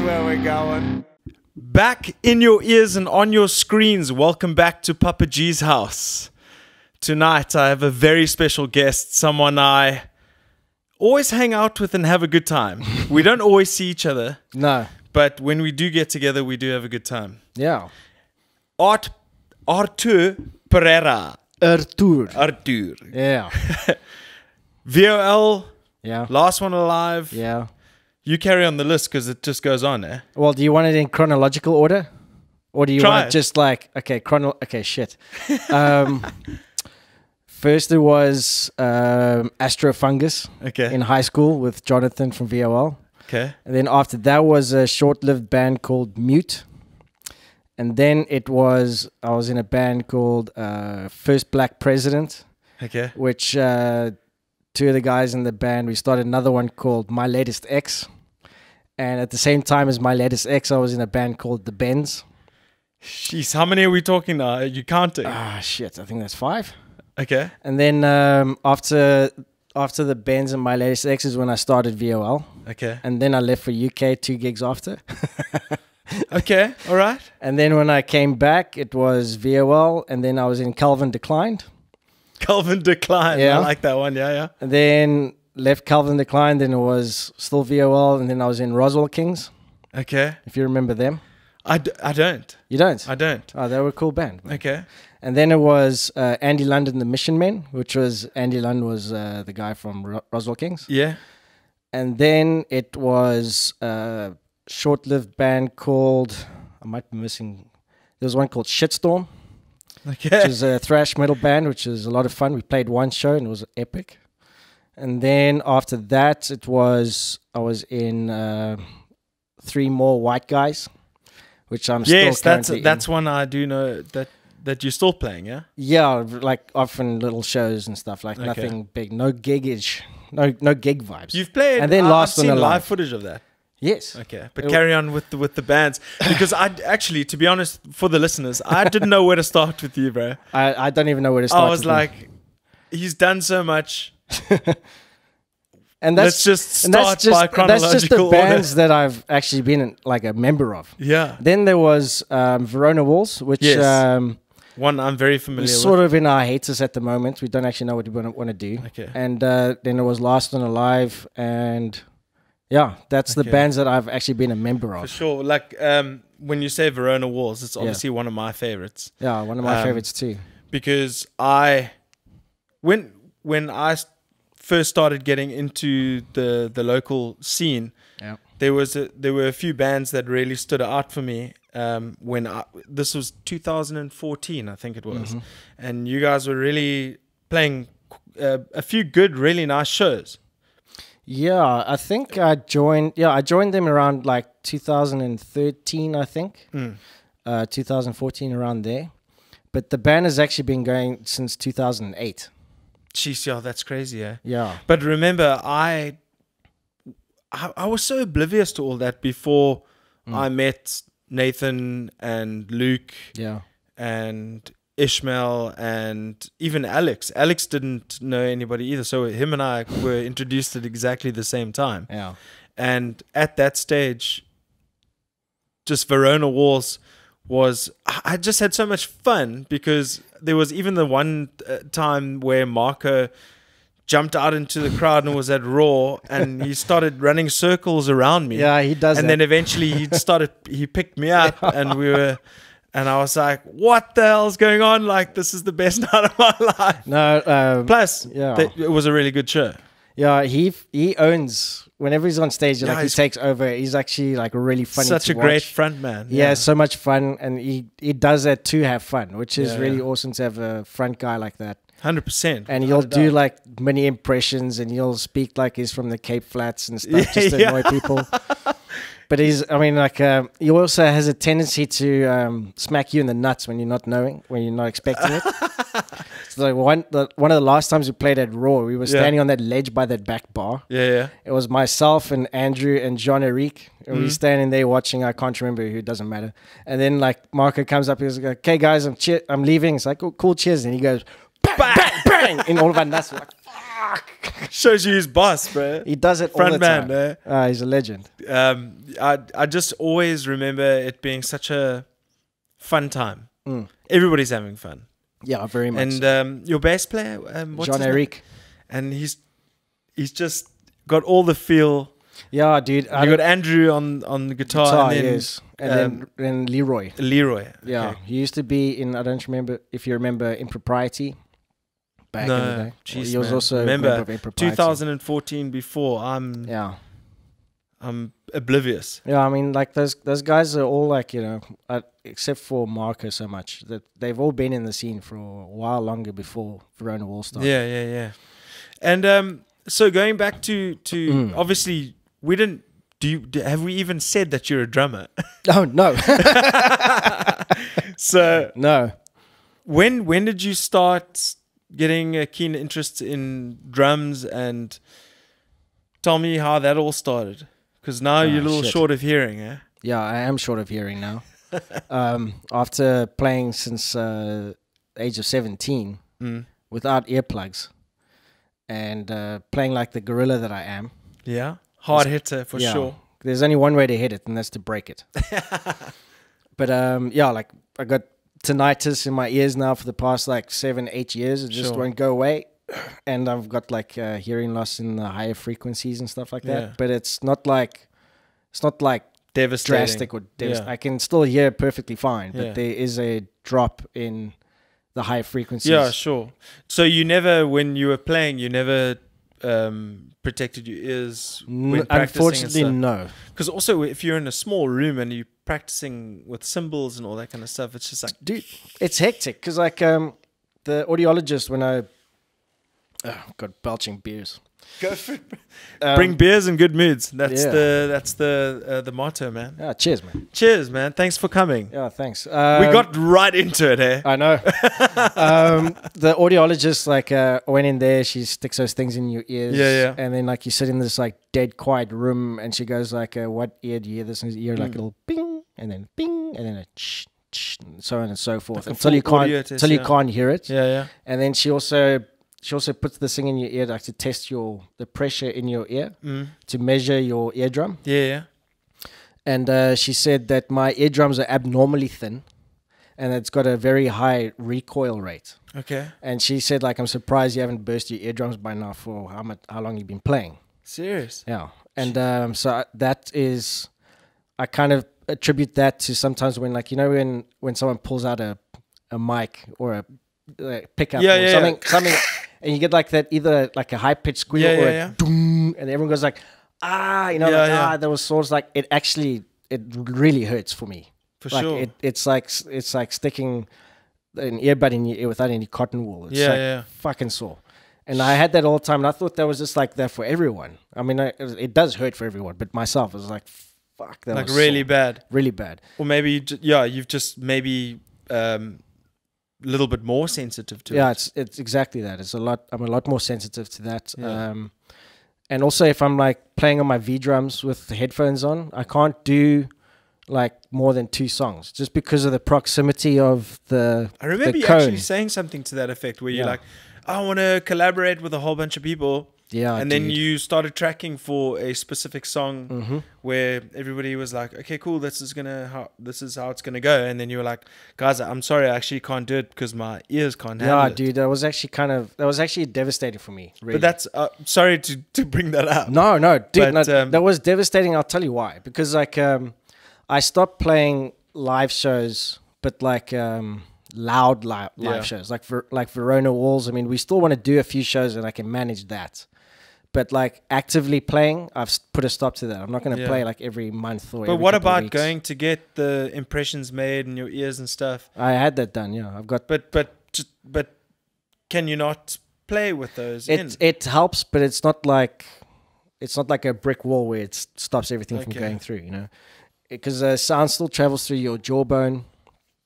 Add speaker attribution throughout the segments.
Speaker 1: where we're going. Back in your ears and on your screens, welcome back to Papa G's house. Tonight I have a very special guest, someone I always hang out with and have a good time. We don't always see each other.
Speaker 2: No.
Speaker 1: But when we do get together, we do have a good time.
Speaker 2: Yeah.
Speaker 1: Arthur Pereira.
Speaker 2: Arthur. Yeah.
Speaker 1: V.O.L.
Speaker 2: Yeah.
Speaker 1: Last one alive.
Speaker 2: Yeah.
Speaker 1: You carry on the list because it just goes on, eh?
Speaker 2: Well, do you want it in chronological order? Or do you
Speaker 1: Try
Speaker 2: want
Speaker 1: it.
Speaker 2: just like, okay, shit. First it was Astrofungus
Speaker 1: Okay.
Speaker 2: in high school with Jonathan from V.O.L.
Speaker 1: Okay.
Speaker 2: And then after that was a short-lived band called Mute. And then I was in a band called First Black President,
Speaker 1: Okay.
Speaker 2: which two of the guys in the band, we started another one called My Latest Ex. And at the same time as My Latest Ex, I was in a band called The Bends.
Speaker 1: Jeez, how many are we talking now? Are you counting?
Speaker 2: Shit, I think that's 5.
Speaker 1: Okay.
Speaker 2: And then after The Bends and My Latest Ex is when I started V.O.L.
Speaker 1: Okay.
Speaker 2: And then I left for UK 2 gigs after.
Speaker 1: Okay. All right.
Speaker 2: And then when I came back, it was V.O.L. And then I was in Calvin Declined.
Speaker 1: Calvin Decline.
Speaker 2: Yeah.
Speaker 1: I like that one. Yeah, yeah.
Speaker 2: And then left Calvin Declined, then it was still V.O.L. And then I was in Roswell Kings,
Speaker 1: Okay.
Speaker 2: if you remember them.
Speaker 1: I don't.
Speaker 2: You don't?
Speaker 1: I don't.
Speaker 2: Oh, they were a cool band. Man.
Speaker 1: Okay.
Speaker 2: And then it was Andy London, the Mission Men, Andy Lund was the guy from Roswell Kings.
Speaker 1: Yeah.
Speaker 2: And then it was a short-lived band called, I might be missing, there was one called Shitstorm,
Speaker 1: Okay.
Speaker 2: which is a thrash metal band, which is a lot of fun. We played one show and it was epic. And then after that, I was in 3 More White Guys, which I'm still currently in.
Speaker 1: That's one I do know that you're still playing, yeah?
Speaker 2: Yeah, like often little shows and stuff, like nothing big, no gig-ish, no gig vibes.
Speaker 1: You've played,
Speaker 2: and then
Speaker 1: I've seen live footage of that.
Speaker 2: Yes.
Speaker 1: Okay, but carry on with the bands, because I actually, to be honest, for the listeners, I didn't know where to start with you, bro.
Speaker 2: I don't even know where to start.
Speaker 1: I was like, he's done so much.
Speaker 2: And
Speaker 1: let's just start by chronological
Speaker 2: That's just the
Speaker 1: order.
Speaker 2: bands that I've actually been like a member of.
Speaker 1: Yeah.
Speaker 2: Then there was Verona Walls, which
Speaker 1: one I'm very familiar with.
Speaker 2: Sort of in our hiatus at the moment. We don't actually know what we want to do.
Speaker 1: Okay.
Speaker 2: And then there was Last One Alive, and yeah, that's the bands that I've actually been a member of.
Speaker 1: For sure. Like when you say Verona Walls, it's obviously one of my favorites.
Speaker 2: Yeah, one of my favorites too. Because
Speaker 1: when I first started getting into the local scene, there were a few bands that really stood out for me. This was 2014, I think it was, and you guys were really playing a few good, really nice shows.
Speaker 2: Yeah, I think I joined them around like 2013, I think. 2014, around there. But the band has actually been going since 2008.
Speaker 1: Jeez, yeah, that's crazy, eh?
Speaker 2: Yeah.
Speaker 1: But remember, I was so oblivious to all that before I met Nathan and Luke.
Speaker 2: Yeah.
Speaker 1: And Ishmael and even Alex. Alex didn't know anybody either, so him and I were introduced at exactly the same time.
Speaker 2: Yeah.
Speaker 1: And at that stage, just Verona Walls I just had so much fun, because there was even the one time where Marco jumped out into the crowd and was at Raw, and he started running circles around me.
Speaker 2: Yeah, he does.
Speaker 1: And then eventually he picked me up, and I was like, what the hell's going on? Like, this is the best night of my life.
Speaker 2: No,
Speaker 1: plus, it was a really good show.
Speaker 2: Yeah, he owns, whenever he's on stage, he takes over. He's actually like really funny to watch.
Speaker 1: Such a great front man.
Speaker 2: Yeah, so much fun. And he does that to have fun, which is really awesome to have a front guy like that.
Speaker 1: 100%.
Speaker 2: And he'll do like many impressions, and he'll speak like he's from the Cape Flats and stuff, just to annoy people. But he also has a tendency to smack you in the nuts when you're not expecting it. So like one of the last times we played at Raw, we were standing on that ledge by that back bar.
Speaker 1: Yeah.
Speaker 2: It was myself and Andrew and John Eric. And we were standing there watching. I can't remember who, it doesn't matter. And then like Marco comes up, he was like, okay guys, I'm leaving. It's like, oh, cool, cheers. And he goes, bang, bang, bang, in all of our nuts. We're like,
Speaker 1: Shows you his boss, bro.
Speaker 2: He does it all the time. He's a legend.
Speaker 1: I just always remember it being such a fun time. Everybody's having fun.
Speaker 2: Yeah, very much.
Speaker 1: And your bass player, what's
Speaker 2: Jean-Eric.
Speaker 1: And he's just got all the feel.
Speaker 2: Yeah, dude.
Speaker 1: You got Andrew on the guitar, and then,
Speaker 2: yes. And then Leroy.
Speaker 1: Leroy.
Speaker 2: Yeah,
Speaker 1: okay.
Speaker 2: He used to be in, I don't remember if you remember Impropriety back in the day.
Speaker 1: Geez,
Speaker 2: he was
Speaker 1: man.
Speaker 2: also
Speaker 1: remember
Speaker 2: a member of Impropriety.
Speaker 1: 2014 before. I'm oblivious.
Speaker 2: Yeah, I mean, like those guys are all like, except for Marco so much, that they've all been in the scene for a while longer before Verona Walls started.
Speaker 1: Yeah. And so going back to obviously we didn't. Have we even said that you're a drummer?
Speaker 2: Oh no.
Speaker 1: So
Speaker 2: no.
Speaker 1: When did you start getting a keen interest in drums, and tell me how that all started? Because now you're a little short of hearing, eh?
Speaker 2: Yeah, I am short of hearing now. After playing since age of 17 without earplugs and playing like the gorilla that I am.
Speaker 1: Yeah, hard hitter for sure.
Speaker 2: There's only one way to hit it, and that's to break it. But like I got tinnitus in my ears now for the past like 7-8 years. It just won't go away. And I've got like hearing loss in the higher frequencies and stuff like that. But it's not like
Speaker 1: devastating.
Speaker 2: Drastic or devastating. I can still hear perfectly fine, but there is a drop in the high frequencies.
Speaker 1: Yeah, sure. So you never, when you were playing, you never protected your ears when practicing?
Speaker 2: Unfortunately, no.
Speaker 1: Because also, if you're in a small room and you're practicing with cymbals and all that kind of stuff, it's just like,
Speaker 2: dude, it's hectic. Because like the audiologist, when I got belching beers.
Speaker 1: Go for it. Bring beers and good moods. That's the motto, man.
Speaker 2: Yeah, cheers, man.
Speaker 1: Cheers, man. Thanks for coming.
Speaker 2: Yeah, thanks. We
Speaker 1: got right into it, eh?
Speaker 2: I know. The audiologist went in there. She sticks those things in your ears.
Speaker 1: Yeah.
Speaker 2: And then you sit in this dead quiet room, and she goes what ear do you hear this? And you hear like a little ping, and then ping, and then a ch, and so on and so forth until you can't hear it.
Speaker 1: Yeah.
Speaker 2: And then she also puts this thing in your ear to test the pressure in your ear to measure your eardrum.
Speaker 1: Yeah.
Speaker 2: And she said that my eardrums are abnormally thin, and it's got a very high recoil rate.
Speaker 1: Okay.
Speaker 2: And she said I'm surprised you haven't burst your eardrums by now for how long you've been playing.
Speaker 1: Serious?
Speaker 2: Yeah. And so that is, I kind of attribute that to sometimes when when someone pulls out a mic or a pickup or something. And you get that either a high pitched squeal or a doom, and everyone goes that was sort of it really hurts for me.
Speaker 1: For sure.
Speaker 2: It's like sticking an earbud in your ear without any cotton wool. It's fucking sore. And I had that all the time, and I thought that was just like that for everyone. I mean, it does hurt for everyone, but myself, it was like, fuck, that was
Speaker 1: really
Speaker 2: sore.
Speaker 1: bad.
Speaker 2: Really bad.
Speaker 1: Or maybe, you've just maybe little bit more sensitive to it.
Speaker 2: Yeah, it's exactly that. I'm a lot more sensitive to that. Yeah. And also if I'm playing on my V drums with the headphones on, I can't do more than 2 songs just because of the proximity of the
Speaker 1: I remember you actually saying something to that effect where you're I want to collaborate with a whole bunch of people.
Speaker 2: Yeah,
Speaker 1: and then you started tracking for a specific song where everybody was like, "Okay, cool, this is how it's gonna go." And then you were like, "Guys, I'm sorry, I actually can't do it because my ears can't handle it."
Speaker 2: Yeah, dude, that was actually devastating for me. Really.
Speaker 1: But that's sorry to bring that up.
Speaker 2: No, dude, that was devastating. I'll tell you why. Because I stopped playing live shows, but loud live shows like Verona Walls. I mean, we still want to do a few shows, and I can manage that. But actively playing, I've put a stop to that. I'm not going to play every month or.
Speaker 1: But what about going to get the impressions made in your ears and stuff?
Speaker 2: I had that done. Yeah, I've got.
Speaker 1: But can you not play with those?
Speaker 2: It helps, but it's not like a brick wall where it stops everything from going through. Because sound still travels through your jawbone.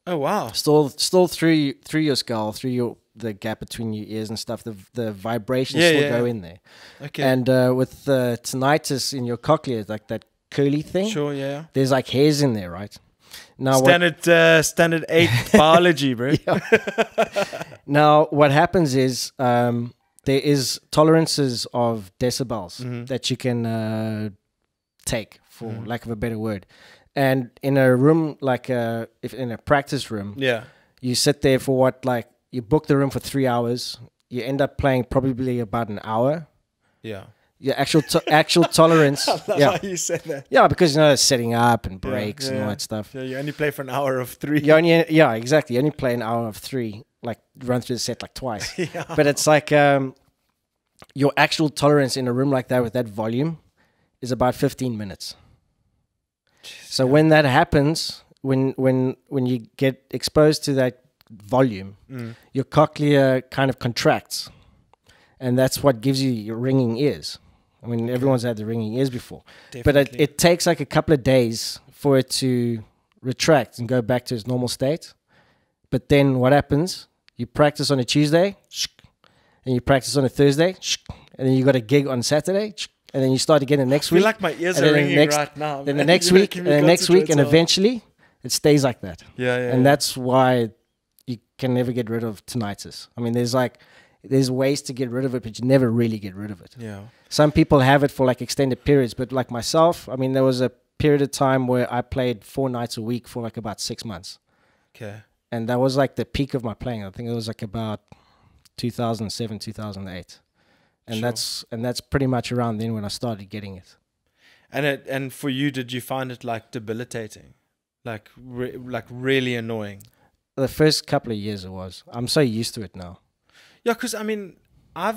Speaker 1: Oh wow!
Speaker 2: Still through your skull, through the gap between your ears and stuff. The vibrations still go in there.
Speaker 1: Okay.
Speaker 2: And with the tinnitus in your cochlea, that curly thing.
Speaker 1: Sure, yeah.
Speaker 2: There's hairs in there, right? Now
Speaker 1: standard 8 biology, bro.
Speaker 2: Now what happens is there is tolerances of decibels that you can take, for lack of a better word. And in a room like if in a practice room, you sit there for what, like, you book the room for 3 hours. You end up playing probably about an hour.
Speaker 1: Yeah.
Speaker 2: Your actual tolerance.
Speaker 1: I love how you said that.
Speaker 2: Yeah, because setting up and breaks and all that stuff.
Speaker 1: Yeah, you only play for an hour of 3.
Speaker 2: Exactly. You only play an hour of 3, like run through the set like twice. But it's like your actual tolerance in a room like that with that volume is about 15 minutes. So when that happens, when you get exposed to that volume, your cochlea kind of contracts, and that's what gives you your ringing ears. I mean, everyone's had the ringing ears before. Definitely. But it takes like a couple of days for it to retract and go back to its normal state. But then what happens? You practice on a Tuesday, and you practice on a Thursday, and then you got a gig on Saturday, and then you start again the next week.
Speaker 1: I feel like my ears are ringing right now.
Speaker 2: Then the next week, and the next week, and eventually it stays like that. And that's why you can never get rid of tinnitus. I mean, there's ways to get rid of it, but you never really get rid of it.
Speaker 1: Yeah.
Speaker 2: Some people have it for like extended periods, but like myself, I mean, there was a period of time where I played 4 nights a week for like about 6 months.
Speaker 1: Okay.
Speaker 2: And that was like the peak of my playing. I think it was like about 2007, 2008. And that's pretty much around then when I started getting it.
Speaker 1: And for you, did you find it like debilitating? Like really annoying?
Speaker 2: The first couple of years it was. I'm so used to it now.
Speaker 1: Yeah, because I mean, I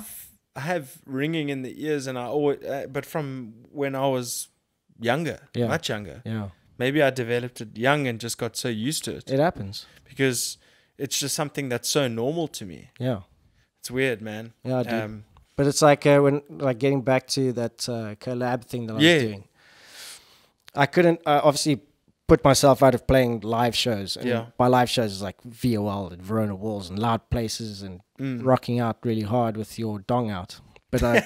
Speaker 1: have ringing in the ears, and I always, but from when I was younger, much younger.
Speaker 2: Yeah.
Speaker 1: Maybe I developed it young and just got so used to it.
Speaker 2: It happens
Speaker 1: because it's just something that's so normal to me.
Speaker 2: Yeah.
Speaker 1: It's weird, man.
Speaker 2: Yeah, I do. But it's like when getting back to that collab thing that I was doing. I couldn't obviously put myself out of playing live shows. And by live shows is like V.O.L. and Verona Walls and loud places and rocking out really hard with your dong out. But I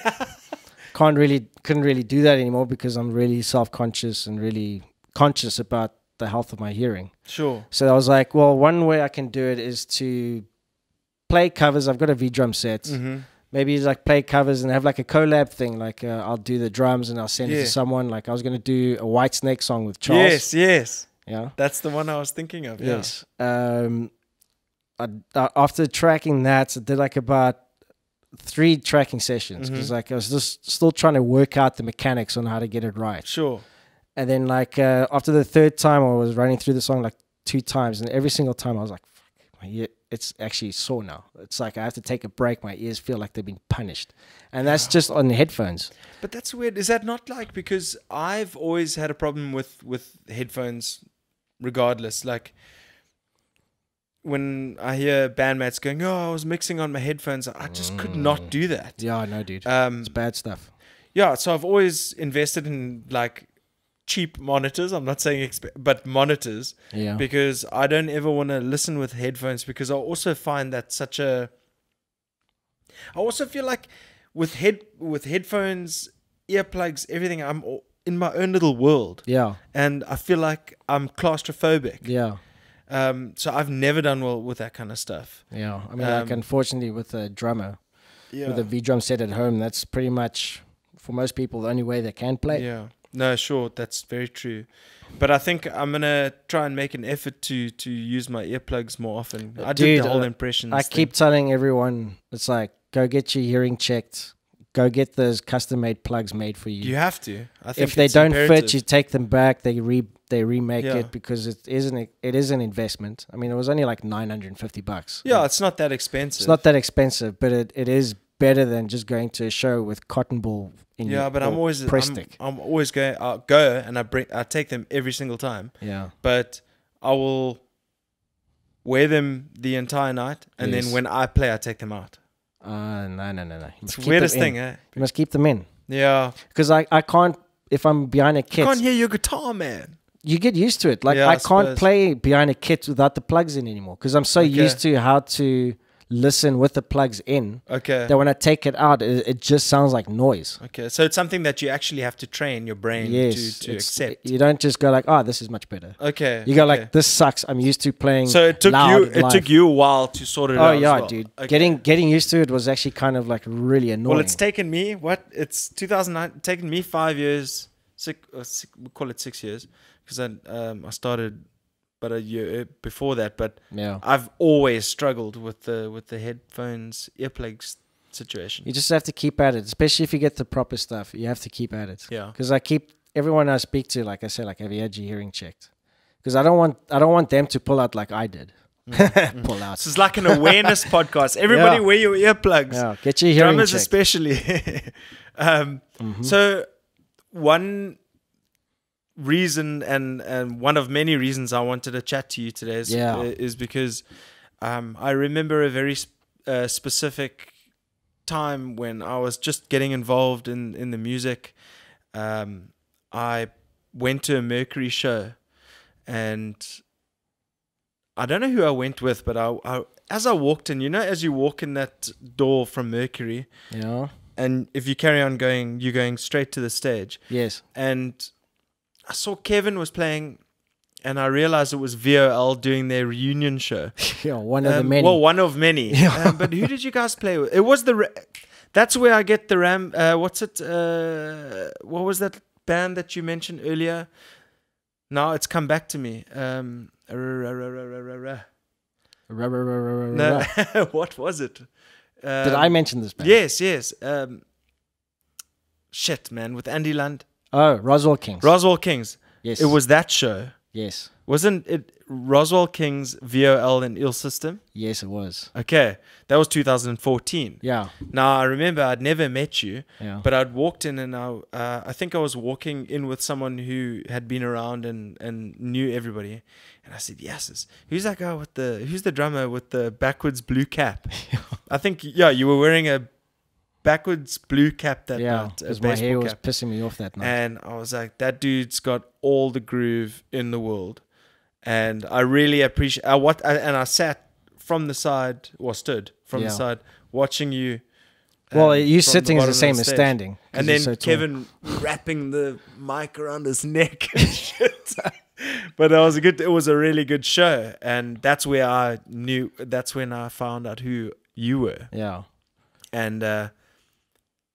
Speaker 2: couldn't really do that anymore because I'm really self-conscious and really conscious about the health of my hearing.
Speaker 1: Sure.
Speaker 2: So I was like, well, one way I can do it is to play covers. I've got a V-drum set. Maybe like play covers and have like a collab thing. Like I'll do the drums and I'll send it to someone. Like I was going to do a White Snake song with Charles.
Speaker 1: Yes.
Speaker 2: Yeah.
Speaker 1: That's the one I was thinking of.
Speaker 2: Yes. After tracking that, I did like about 3 tracking sessions because like I was just still trying to work out the mechanics on how to get it right.
Speaker 1: Sure.
Speaker 2: And then like after the 3rd time, I was running through the song like 2 times, and every single time I was like, fuck, it's actually sore now. It's like I have to take a break. My ears feel like they've been punished. And that's just on the headphones.
Speaker 1: But that's weird. Is that not like, because I've always had a problem with headphones regardless. Like when I hear bandmates going, oh, I was mixing on my headphones, I just could not do that.
Speaker 2: Yeah, I know, dude. It's bad stuff.
Speaker 1: Yeah, so I've always invested in like cheap monitors. I'm not saying but monitors.
Speaker 2: Yeah.
Speaker 1: Because I don't ever want to listen with headphones, because I also find that I also feel like with headphones, earplugs, everything, I'm in my own little world.
Speaker 2: Yeah.
Speaker 1: And I feel like I'm claustrophobic.
Speaker 2: Yeah.
Speaker 1: So I've never done well with that kind of stuff.
Speaker 2: Yeah. I mean, like unfortunately with a drummer, with a V-drum set at home, that's pretty much for most people the only way they can play.
Speaker 1: Yeah. No, sure, that's very true. But I think I'm gonna try and make an effort to use my earplugs more often. I did the whole impressions.
Speaker 2: I keep telling everyone, it's like, go get your hearing checked. Go get those custom-made plugs made for you.
Speaker 1: You have to. I think
Speaker 2: if they don't fit, you take them back. They remake it, because it is an investment. I mean, it was only like $950.
Speaker 1: Yeah, it's not that expensive.
Speaker 2: It's not that expensive, but it is better than just going to a show with cotton ball in your
Speaker 1: but I'm always going. I'll go and I take them every single time.
Speaker 2: Yeah.
Speaker 1: But I will wear them the entire night, and then when I play, I take them out.
Speaker 2: No.
Speaker 1: It's the weirdest thing, eh?
Speaker 2: You must keep them in.
Speaker 1: Yeah.
Speaker 2: Because I can't, if I'm behind a kit.
Speaker 1: I can't hear your guitar, man.
Speaker 2: You get used to it. Like I can't play behind a kit without the plugs in anymore, because I'm so used to how to listen with the plugs in.
Speaker 1: Okay.
Speaker 2: That when I take it out, it just sounds like noise.
Speaker 1: Okay. So it's something that you actually have to train your brain to accept.
Speaker 2: You don't just go like, oh, this is much better.
Speaker 1: Okay.
Speaker 2: You go like, this sucks. I'm used to playing.
Speaker 1: So it took you a while to sort it out.
Speaker 2: Oh yeah,
Speaker 1: as well.
Speaker 2: dude.
Speaker 1: Okay.
Speaker 2: Getting used to it was actually kind of like really annoying.
Speaker 1: Well, it's taken me It's 2009. Taken me 5 years. We call it 6 years because I started, but a year before that. But
Speaker 2: yeah,
Speaker 1: I've always struggled with the headphones, earplugs situation.
Speaker 2: you just have to keep at it, especially if you get the proper stuff. You have to keep at it.
Speaker 1: Yeah.
Speaker 2: Because everyone I speak to, like I say, like, have you had your hearing checked? Because I don't want them to pull out like I did. Pull out.
Speaker 1: This is like an awareness podcast. Everybody wear your earplugs.
Speaker 2: Yeah, get your hearing
Speaker 1: Drummers
Speaker 2: checked.
Speaker 1: especially. So one reason and one of many reasons I wanted to chat to you today is because I remember a very specific time when I was just getting involved in the music. I went to a Mercury show, and I don't know who I went with, but I as I walked in, as you walk in that door from Mercury, and if you carry on going, you're going straight to the stage.
Speaker 2: Yes.
Speaker 1: And I saw Kevin was playing, and I realized it was V.O.L doing their reunion show.
Speaker 2: Yeah, one of the many.
Speaker 1: Well, one of many. But who did you guys play with? It was that's where I get the Ram. What's it? What was that band that you mentioned earlier? Now it's come back to me. No, what was it?
Speaker 2: Did I mention this band?
Speaker 1: Yes. Shit, man, with Andy Lund.
Speaker 2: Oh, Roswell Kings.
Speaker 1: Roswell Kings.
Speaker 2: Yes.
Speaker 1: It was that show.
Speaker 2: Yes.
Speaker 1: Wasn't it Roswell Kings, V.O.L, and Il System?
Speaker 2: Yes, it was.
Speaker 1: Okay. That was 2014.
Speaker 2: Yeah.
Speaker 1: Now, I remember I'd never met you,
Speaker 2: Yeah.
Speaker 1: but I'd walked in, and I think I was walking in with someone who had been around and knew everybody. And I said, yes, who's that guy who's the drummer with the backwards blue cap? I think, you were wearing a backwards blue cap that night.
Speaker 2: Because my hair was pissing me off that night.
Speaker 1: And I was like, that dude's got all the groove in the world. And I really appreciate and I sat from the side, or stood from the side, watching you.
Speaker 2: Well, you sitting is the same as standing.
Speaker 1: And then Kevin wrapping the mic around his neck and shit. But it was a really good show. And that's when I found out who you were.
Speaker 2: Yeah.
Speaker 1: And then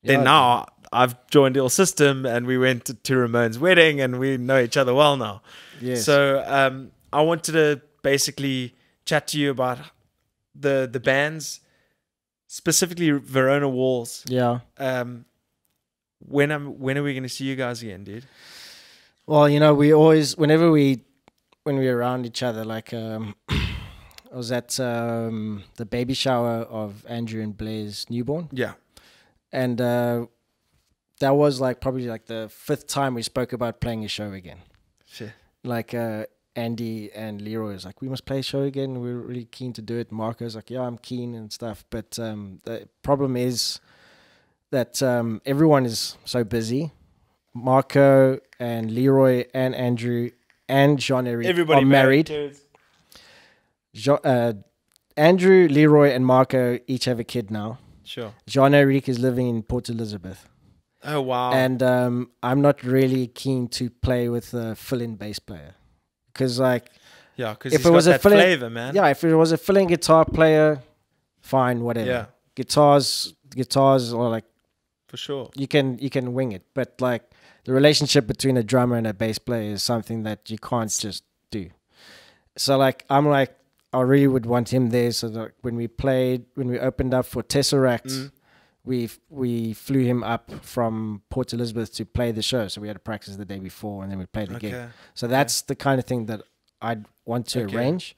Speaker 1: now I've joined Il System, and we went to Ramon's wedding, and we know each other well now.
Speaker 2: Yes.
Speaker 1: So I wanted to basically chat to you about the bands, specifically Verona Walls.
Speaker 2: Yeah.
Speaker 1: When are we going to see you guys again, dude?
Speaker 2: Well, we always, when we're around each other, like I was at the baby shower of Andrew and Blair's newborn.
Speaker 1: Yeah.
Speaker 2: And that was probably the 5th time we spoke about playing a show again.
Speaker 1: Shit.
Speaker 2: Like Andy and Leroy was like, we must play a show again. We're really keen to do it. Marco's like, yeah, I'm keen and stuff. But the problem is that everyone is so busy. Marco and Leroy and Andrew and Jean-Eric are married. Andrew, Leroy, and Marco each have a kid now.
Speaker 1: Sure.
Speaker 2: Jean-Eric is living in Port Elizabeth.
Speaker 1: Oh, wow.
Speaker 2: And I'm not really keen to play with a fill-in bass player. Because,
Speaker 1: because if it was a flavor, man.
Speaker 2: Yeah, if it was a fill-in guitar player, fine, whatever.
Speaker 1: Yeah.
Speaker 2: Guitars are
Speaker 1: for sure.
Speaker 2: You can wing it. But, the relationship between a drummer and a bass player is something that you can't just do. So, I really would want him there, so that when we opened up for Tesseract, we flew him up from Port Elizabeth to play the show. So we had to practice the day before, and then we played the gig. So that's the kind of thing that I'd want to arrange.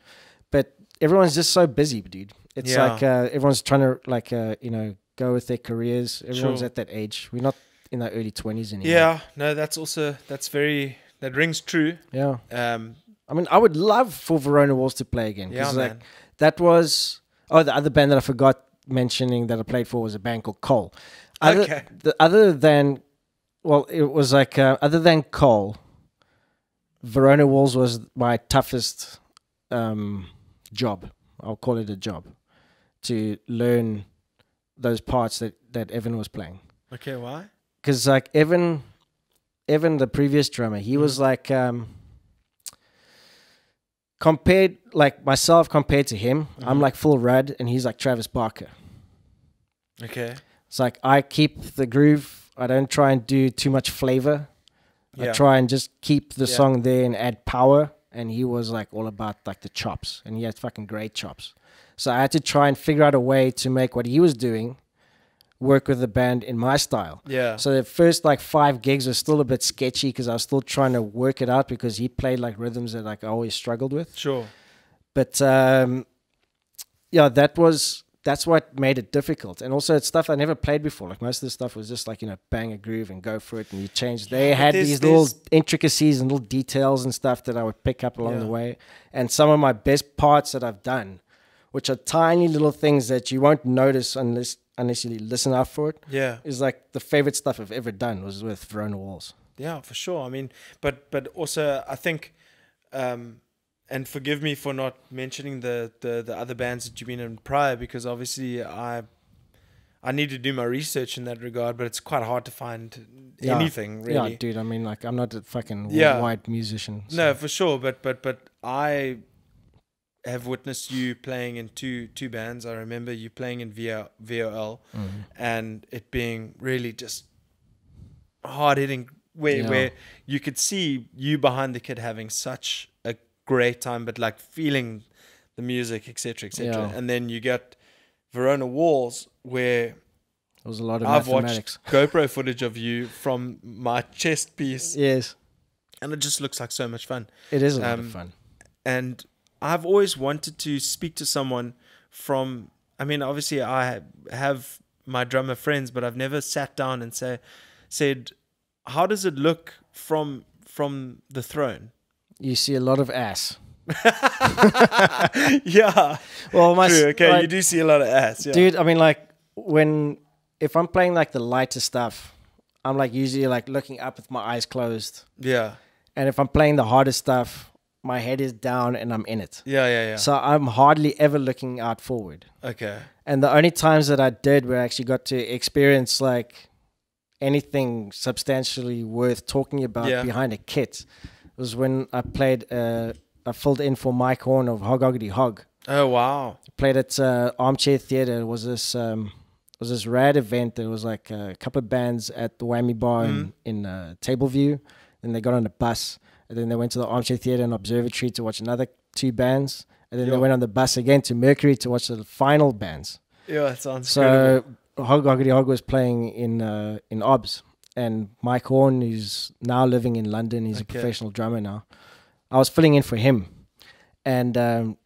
Speaker 2: But everyone's just so busy, dude. It's everyone's trying to go with their careers. Everyone's at that age. We're not in our early 20s anymore.
Speaker 1: Yeah, no, that rings true.
Speaker 2: Yeah. I mean, I would love for Verona Walls to play again.
Speaker 1: Yeah, man.
Speaker 2: That was... Oh, the other band that I forgot mentioning that I played for was a band called Cole. Other than Cole, Verona Walls was my toughest job. I'll call it a job. to learn those parts that Evan was playing.
Speaker 1: Okay, why?
Speaker 2: Because like Evan, the previous drummer, he was like compared to him, I'm like full Rudd and he's like Travis Barker.
Speaker 1: Okay.
Speaker 2: It's like I keep the groove. I don't try and do too much flavor. I try and just keep the song there and add power. And he was like all about like the chops, and he had fucking great chops. So I had to try and figure out a way to make what he was doing work with the band in my style.
Speaker 1: Yeah.
Speaker 2: So the first like 5 gigs was still a bit sketchy because I was still trying to work it out because he played like rhythms that like I always struggled with.
Speaker 1: Sure.
Speaker 2: But that's what made it difficult. And also it's stuff I never played before. Like most of the stuff was just like, bang a groove and go for it and you change. They had these little intricacies and little details and stuff that I would pick up along the way. And some of my best parts that I've done, which are tiny little things that you won't notice unless you listen out for it.
Speaker 1: Yeah.
Speaker 2: Is like the favorite stuff I've ever done was with Verona Walls.
Speaker 1: Yeah, for sure. I mean, but also I think, and forgive me for not mentioning the other bands that you've been in prior, because obviously I need to do my research in that regard, but it's quite hard to find anything really.
Speaker 2: Yeah, dude. I mean, like I'm not a fucking worldwide musician. So.
Speaker 1: No, for sure. But I have witnessed you playing in two bands. I remember you playing in V.O.L. And it being really just hard hitting, where you could see you behind the kid having such a great time, but like feeling the music, etc., etc. And then you get Verona Walls, where
Speaker 2: there was a lot of
Speaker 1: I've
Speaker 2: mathematics.
Speaker 1: watched GoPro footage of you from my chest piece.
Speaker 2: Yes,
Speaker 1: and it just looks like so much fun.
Speaker 2: It is a lot of fun.
Speaker 1: And I've always wanted to speak to someone from. I mean, obviously, I have my drummer friends, but I've never sat down and said, how does it look from the throne?
Speaker 2: You see a lot of ass.
Speaker 1: Yeah.
Speaker 2: Well,
Speaker 1: true. Okay, like, you do see a lot of ass. Yeah.
Speaker 2: Dude, I mean, like, if I'm playing, like, the lighter stuff, I'm, like, usually, like, looking up with my eyes closed.
Speaker 1: Yeah.
Speaker 2: And if I'm playing the harder stuff, my head is down and I'm in it.
Speaker 1: Yeah.
Speaker 2: So I'm hardly ever looking out forward.
Speaker 1: Okay.
Speaker 2: And the only times that I did where I actually got to experience, like, anything substantially worth talking about behind a kit was when I played, I filled in for Mike Horn of Hog Hoggity Hog.
Speaker 1: Oh, wow.
Speaker 2: Played at Armchair Theatre. It was this rad event. There was like a couple of bands at the Whammy Bar in Tableview. Then they got on a bus. And then they went to the Armchair Theatre and Observatory to watch another 2 bands. And then they went on the bus again to Mercury to watch the final bands.
Speaker 1: Yeah, that sounds
Speaker 2: so Hog Hoggity Hog was playing in Obs. And Mike Horn, who's now living in London, he's a professional drummer now. I was filling in for him. And have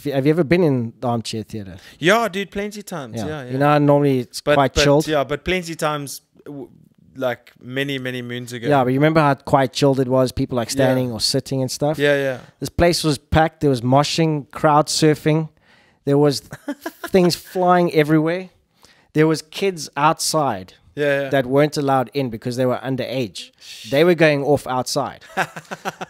Speaker 2: you ever been in the Armchair Theatre?
Speaker 1: Yeah, dude, plenty times. Yeah.
Speaker 2: You know, normally it's quite chilled.
Speaker 1: Yeah, but plenty times, like many moons ago.
Speaker 2: Yeah, but you remember how quite chilled it was? People like standing or sitting and stuff?
Speaker 1: Yeah.
Speaker 2: This place was packed. There was moshing, crowd surfing. There was things flying everywhere. There was kids outside. That weren't allowed in because they were underage. They were going off outside.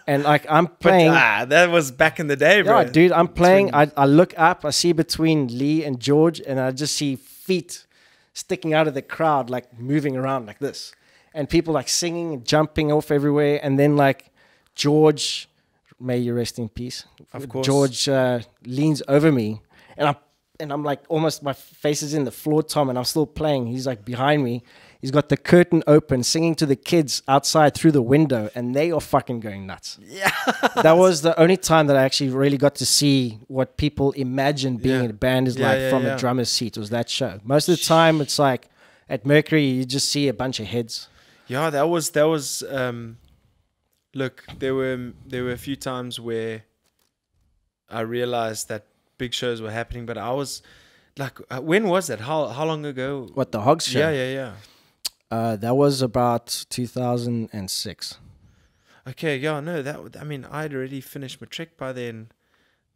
Speaker 2: And like I'm playing.
Speaker 1: That was back in the day, bro.
Speaker 2: Yeah, dude, I'm playing. I look up, I see between Lee and George, and I just see feet sticking out of the crowd, like moving around like this. And people like singing and jumping off everywhere. And then like George, may you rest in peace.
Speaker 1: Of course.
Speaker 2: George leans over me and I'm like almost my face is in the floor, Tom, and I'm still playing. He's like behind me. He's got the curtain open, singing to the kids outside through the window, and they are fucking going nuts. Yeah. That was the only time that I actually really got to see what people imagine being in a band is like from a drummer's seat, was that show. Most of the time, it's like at Mercury, you just see a bunch of heads.
Speaker 1: Yeah, that was look, there were a few times where I realized that big shows were happening, but I was like, when was that? How long ago?
Speaker 2: What, the Hogs show?
Speaker 1: Yeah.
Speaker 2: That was about 2006.
Speaker 1: Okay, yeah, no, I mean, I'd already finished matric by then.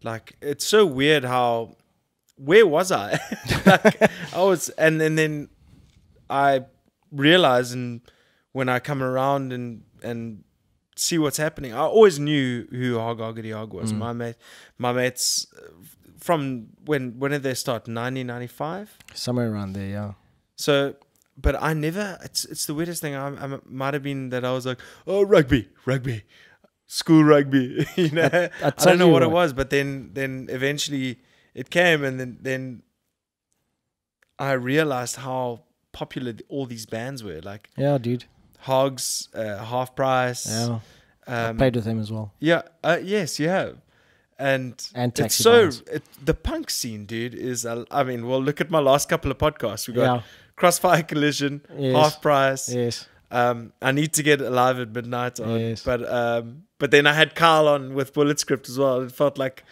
Speaker 1: Like, it's so weird how, where was I? Like, I was, and then I realized, and when I come around and see what's happening, I always knew who Hog Hoggity Hog was. My mates from when did they start? 1995?
Speaker 2: Somewhere around there, yeah.
Speaker 1: So, but I never. It's the weirdest thing. I might have been that I was like, oh, rugby, school rugby. You know, I don't know what it was, but then eventually it came, and then I realized how popular all these bands were. Like,
Speaker 2: yeah, dude,
Speaker 1: Hogs, Half Price.
Speaker 2: Yeah, I played with them as well.
Speaker 1: Yeah, yes, you have. And it's the punk scene, dude, is, I mean, well, look at my last couple of podcasts. We got Crossfire Collision, Half Price.
Speaker 2: Yes.
Speaker 1: I need to get Alive at Midnight on.
Speaker 2: Yes.
Speaker 1: But then I had Carl on with Bullet Script as well. It felt like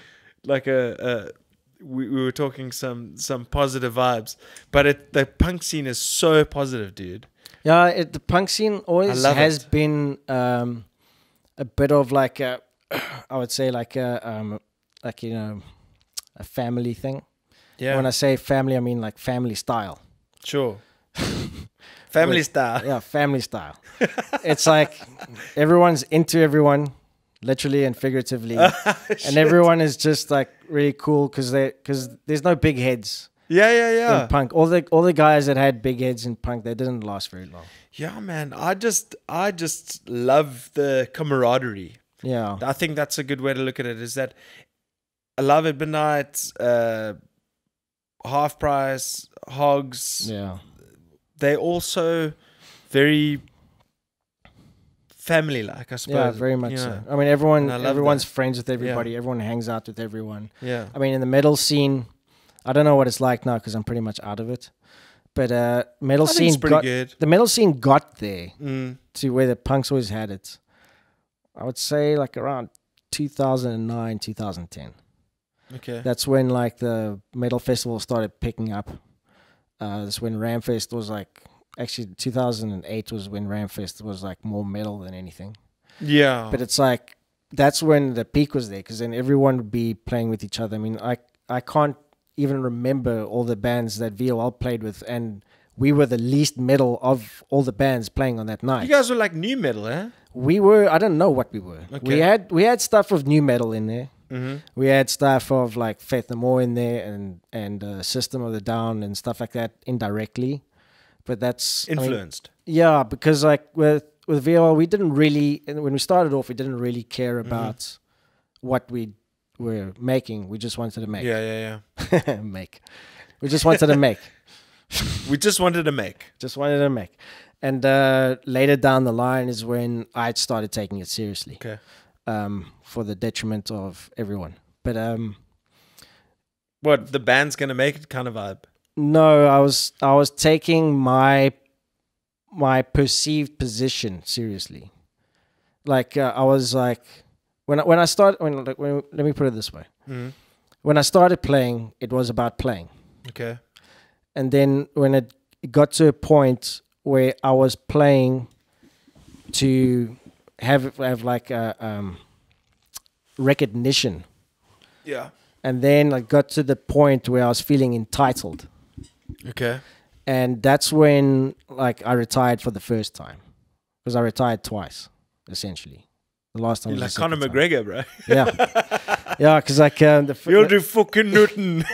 Speaker 1: we were talking some positive vibes. But the punk scene is so positive, dude.
Speaker 2: Yeah, the punk scene always has been a bit of like a, I would say like a family thing. Yeah. When I say family, I mean like family style.
Speaker 1: Sure. Family style.
Speaker 2: Yeah, family style. It's like everyone's into everyone, literally and figuratively, and everyone is just like really cool because there's no big heads.
Speaker 1: Yeah.
Speaker 2: In punk, all the guys that had big heads in punk, they didn't last very long.
Speaker 1: Yeah, man. I just love the camaraderie.
Speaker 2: Yeah,
Speaker 1: I think that's a good way to look at it. Is that Alive at Midnight, Half Price, Hogs.
Speaker 2: Yeah,
Speaker 1: they're also very family-like, I suppose.
Speaker 2: Yeah, very much so. I mean, everyone's friends with everybody. Yeah. Everyone hangs out with everyone.
Speaker 1: Yeah.
Speaker 2: I mean, in the metal scene, I don't know what it's like now because I'm pretty much out of it. But the metal scene got there to where the punks always had it. I would say like around 2009, 2010.
Speaker 1: Okay.
Speaker 2: That's when like the metal festival started picking up. That's when Ramfest was like, actually 2008 was when Ramfest was like more metal than anything.
Speaker 1: Yeah.
Speaker 2: But it's like, that's when the peak was there because then everyone would be playing with each other. I mean, I can't even remember all the bands that V.O.L played with, and we were the least metal of all the bands playing on that night.
Speaker 1: You guys were like new metal, eh?
Speaker 2: We were, I don't know what we were. Okay. We had stuff of new metal in there. Mm-hmm. We had stuff of like Faith No More in there and System of the Down and stuff like that indirectly. But that's
Speaker 1: influenced.
Speaker 2: Yeah, because like with V.O.L, we didn't really, when we started off, we didn't really care about what we were making. We just wanted to make.
Speaker 1: Yeah.
Speaker 2: Make. We just wanted to make.
Speaker 1: We just wanted to make.
Speaker 2: Just wanted to make. And later down the line is when I started taking it seriously.
Speaker 1: Okay.
Speaker 2: For the detriment of everyone. But
Speaker 1: what, the band's gonna make it kind of vibe?
Speaker 2: No, I was taking my perceived position seriously. Like I was like when I started let me put it this way. Mm-hmm. When I started playing, it was about playing.
Speaker 1: Okay.
Speaker 2: And then when it got to a point where I was playing to have like a recognition.
Speaker 1: Yeah.
Speaker 2: And then I got to the point where I was feeling entitled.
Speaker 1: Okay.
Speaker 2: And that's when like I retired for the first time. Because I retired twice, essentially. The last time.
Speaker 1: You're like Conor McGregor, bro.
Speaker 2: Yeah. Yeah, because like
Speaker 1: you'll do fucking nothing.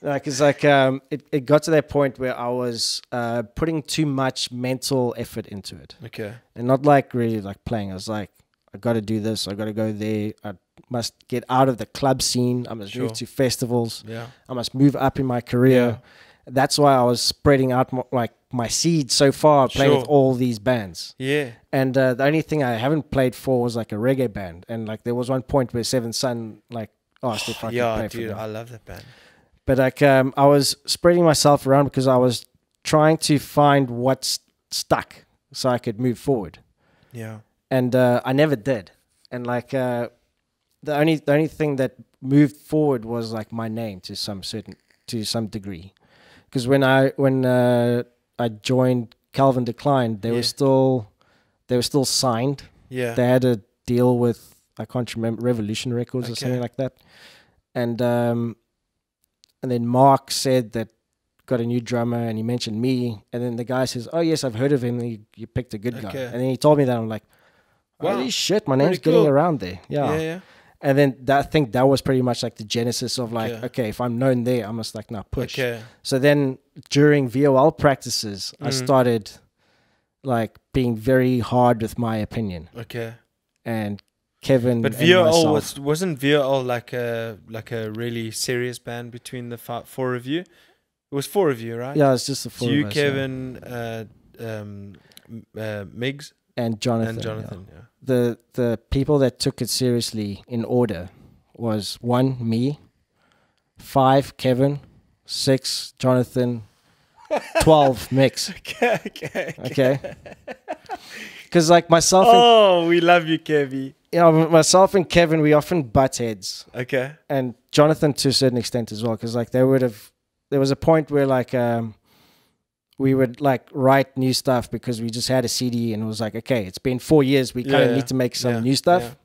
Speaker 2: Because it got to that point where I was putting too much mental effort into it.
Speaker 1: Okay.
Speaker 2: And not like really like playing. I was like, I got to do this. I got to go there. I must get out of the club scene. I must move to festivals.
Speaker 1: Yeah.
Speaker 2: I must move up in my career. Yeah. That's why I was spreading out my seeds so far, playing with all these bands.
Speaker 1: Yeah.
Speaker 2: And the only thing I haven't played for was like a reggae band. And like there was one point where Seven Sun like asked if I could play for them.
Speaker 1: I love that band.
Speaker 2: But like I was spreading myself around because I was trying to find what's stuck so I could move forward.
Speaker 1: Yeah.
Speaker 2: And I never did. And like the only thing that moved forward was like my name to some degree. Because when I joined Calvin Decline, they were still signed.
Speaker 1: Yeah.
Speaker 2: They had a deal with, I can't remember, Revolution Records or something like that. And then Mark said that got a new drummer and he mentioned me. And then the guy says, oh, yes, I've heard of him. You picked a good guy. And then he told me that. I'm like, holy shit, my name's getting around there. Yeah. And then I think that was pretty much like the genesis of like, okay, if I'm known there, I must like now push.
Speaker 1: Okay.
Speaker 2: So then during V.O.L practices, I started like being very hard with my opinion.
Speaker 1: Okay.
Speaker 2: And Kevin,
Speaker 1: but V.O.L wasn't V.O.L like a really serious band between the four of you? It was four of you, right?
Speaker 2: Yeah, it's just the four of us.
Speaker 1: You, Kevin, Miggs,
Speaker 2: and Jonathan. The people that took it seriously in order was 1, me, 5, Kevin, 6, Jonathan, 12, Mix. Okay. Because like myself and,
Speaker 1: we love you, Kevy.
Speaker 2: Myself and Kevin, we often butt heads.
Speaker 1: Okay.
Speaker 2: And Jonathan to a certain extent as well, because like there was a point where like we would like write new stuff because we just had a CD and it was like, okay, it's been 4 years, we kind of need to make some new stuff.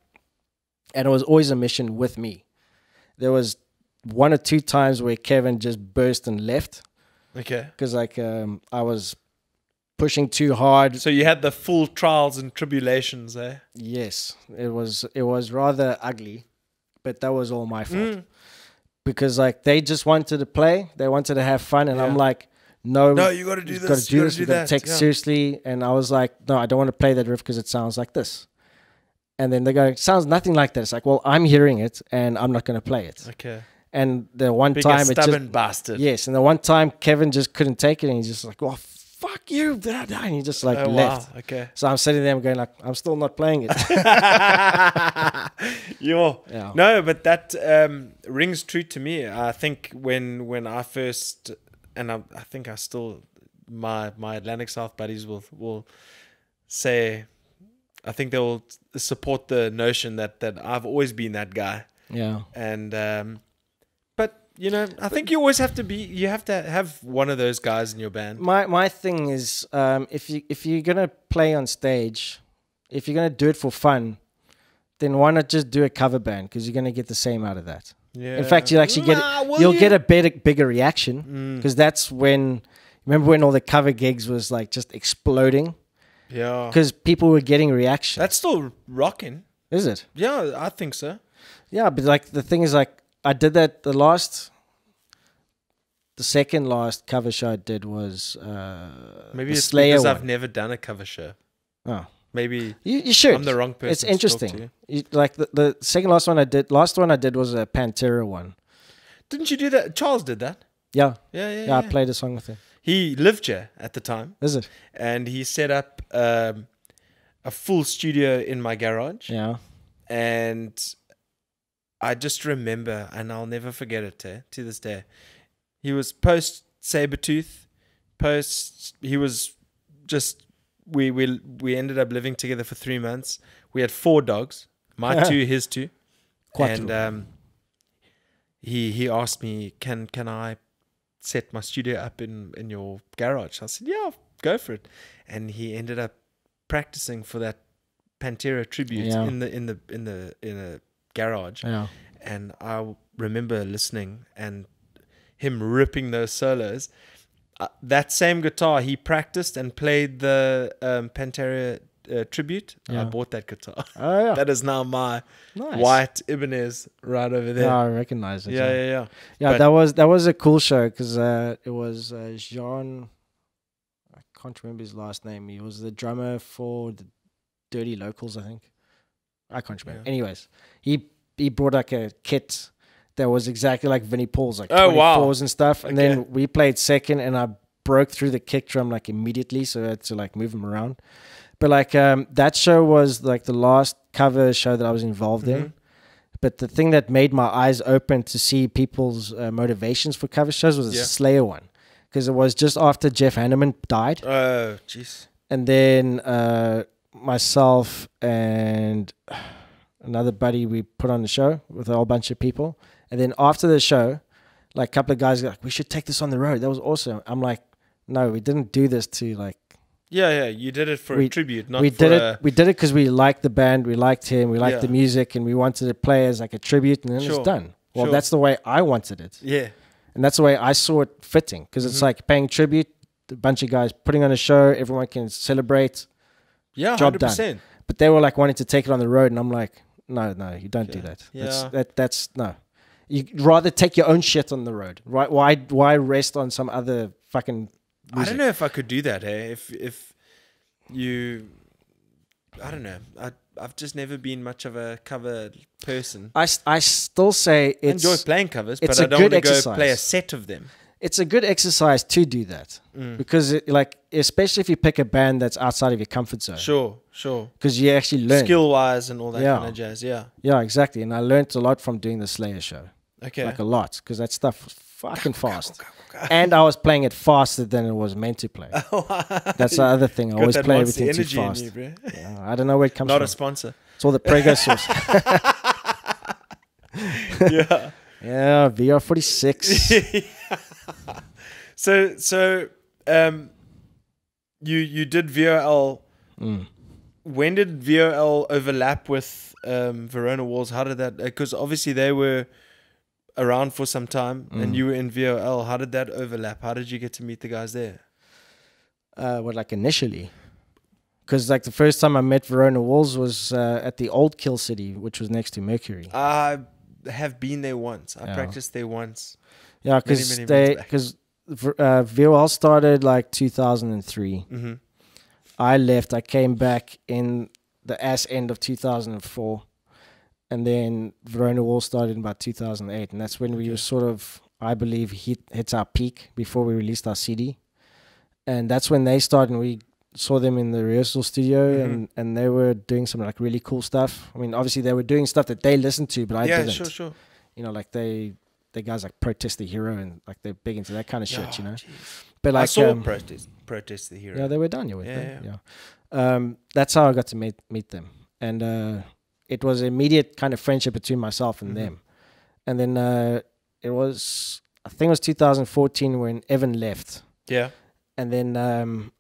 Speaker 2: And it was always a mission with me. There was 1 or 2 times where Kevin just burst and left.
Speaker 1: Okay.
Speaker 2: Because like I was pushing too hard.
Speaker 1: So you had the full trials and tribulations, eh?
Speaker 2: Yes. It was rather ugly, but that was all my fault. Because like they just wanted to play, they wanted to have fun, and I'm like, no,
Speaker 1: you got to do this.
Speaker 2: You got to do this. We got to take it seriously. And I was like, no, I don't want to play that riff because it sounds like this. And then they go, it sounds nothing like that. It's like, well, I'm hearing it and I'm not going to play it.
Speaker 1: Okay.
Speaker 2: And the one time
Speaker 1: stubborn bastard.
Speaker 2: Yes, and the one time Kevin just couldn't take it and he's just like, well, fuck you. And he just like left.
Speaker 1: Wow. Okay.
Speaker 2: So I'm sitting there going like, I'm still not playing it.
Speaker 1: No, but that rings true to me. I think when I first, and I think I still, my Atlantic South buddies will say, I think they'll support the notion that I've always been that guy.
Speaker 2: Yeah.
Speaker 1: And but you know, I think you always have to have one of those guys in your band.
Speaker 2: My thing is, if you're gonna play on stage, if you're gonna do it for fun, then why not just do a cover band? Because you're gonna get the same out of that. Yeah. In fact, you'll actually get a bigger reaction, because that's when, remember when all the cover gigs was like just exploding.
Speaker 1: Yeah.
Speaker 2: Because people were getting reaction.
Speaker 1: That's still rocking.
Speaker 2: Is it?
Speaker 1: Yeah, I think so.
Speaker 2: Yeah, but like the thing is, like I did that the second last cover show I did was
Speaker 1: maybe it's
Speaker 2: Slayer
Speaker 1: because
Speaker 2: one.
Speaker 1: I've never done a cover show.
Speaker 2: Oh,
Speaker 1: maybe
Speaker 2: you should.
Speaker 1: I'm the wrong person.
Speaker 2: It's interesting. Like the second last one I did was a Pantera one.
Speaker 1: Didn't you do that? Charles did that.
Speaker 2: Yeah.
Speaker 1: Yeah.
Speaker 2: I played a song with him.
Speaker 1: He lived here at the time.
Speaker 2: Is it?
Speaker 1: And he set up a full studio in my garage.
Speaker 2: Yeah.
Speaker 1: And I just remember, and I'll never forget it to this day. He was post Sabretooth, he was just, we ended up living together for 3 months. We had 4 dogs, my 2, his 2.
Speaker 2: Quattro.
Speaker 1: And he asked me, can I set my studio up in your garage? I said, yeah, go for it. And he ended up practicing for that Pantera tribute in a garage.
Speaker 2: Yeah.
Speaker 1: And I remember listening and him ripping those solos. That same guitar he practiced and played the Pantera tribute. I bought that guitar.
Speaker 2: Oh yeah.
Speaker 1: That is now my white Ibanez right over there.
Speaker 2: Yeah, I recognize it.
Speaker 1: Yeah.
Speaker 2: Yeah, that was a cool show because it was Jean. I can't remember his last name. He was the drummer for the Dirty Locals, I think. I can't remember. Yeah. Anyways, he brought like a kit that was exactly like Vinnie Paul's, like 24s and stuff. And then we played second, and I broke through the kick drum like immediately, so I had to like move him around. But like that show was like the last cover show that I was involved in. But the thing that made my eyes open to see people's motivations for cover shows was the Slayer one, because it was just after Jeff Hanneman died.
Speaker 1: Oh, jeez.
Speaker 2: And then myself and another buddy, we put on the show with a whole bunch of people. And then after the show, like a couple of guys were like, we should take this on the road. That was awesome. I'm like, no, we didn't do this to like.
Speaker 1: Yeah. You did it for a tribute, not
Speaker 2: we
Speaker 1: for
Speaker 2: did it. We did it because we liked the band, we liked him, we liked the music, and we wanted to play as like a tribute, and then it's done. Well, that's the way I wanted it.
Speaker 1: Yeah.
Speaker 2: And that's the way I saw it fitting, because it's like paying tribute, a bunch of guys putting on a show, everyone can celebrate.
Speaker 1: Yeah,
Speaker 2: job
Speaker 1: 100%.
Speaker 2: done. But they were like wanting to take it on the road, and I'm like, no, you don't do that.
Speaker 1: Yeah.
Speaker 2: That's no. You'd rather take your own shit on the road, right? Why rest on some other fucking music?
Speaker 1: I don't know if I could do that. If you, I don't know. I've just never been much of a cover person.
Speaker 2: I still say
Speaker 1: I enjoy playing covers, but
Speaker 2: it's
Speaker 1: I
Speaker 2: a
Speaker 1: don't want
Speaker 2: good
Speaker 1: to go
Speaker 2: exercise.
Speaker 1: play a set of them.
Speaker 2: It's a good exercise to do that because, especially if you pick a band that's outside of your comfort zone.
Speaker 1: Sure.
Speaker 2: Because you actually learn
Speaker 1: skill-wise and all that kind of jazz. Yeah.
Speaker 2: Yeah, exactly. And I learned a lot from doing the Slayer show.
Speaker 1: Okay.
Speaker 2: Like a lot, because that stuff was fucking fast. And I was playing it faster than it was meant to play. That's the other thing. I always play everything too fast. Yeah, I don't know where it comes from.
Speaker 1: Not a sponsor.
Speaker 2: It's all the Prego sauce.
Speaker 1: Yeah.
Speaker 2: Yeah, VR46.
Speaker 1: So you did V.O.L. When did V.O.L. overlap with Verona Walls? How did that? Because obviously they were around for some time, and you were in V.O.L. How did that overlap? How did you get to meet the guys there?
Speaker 2: Like initially, because like the first time I met Verona Walls was at the old Kill City, which was next to Mercury.
Speaker 1: I have been there once. I practiced there once.
Speaker 2: Yeah, because V.O.L. started like 2003. Mm-hmm. I left. I came back in the ass end of 2004. And then Verona Walls started in about 2008. And that's when we were sort of, I believe, hits our peak before we released our CD. And that's when they started, and we saw them in the rehearsal studio, and they were doing some like really cool stuff. I mean, obviously they were doing stuff that they listened to, but I didn't.
Speaker 1: Yeah, sure.
Speaker 2: You know, like the guys like Protest the Hero, and like they're big into that kind of shit, you know. But like,
Speaker 1: I saw Protest the Hero.
Speaker 2: Yeah, they were done. You with them. Yeah. That's how I got to meet them, and it was an immediate kind of friendship between myself and them. And then it was, I think it was 2014 when Evan left.
Speaker 1: Yeah.
Speaker 2: And then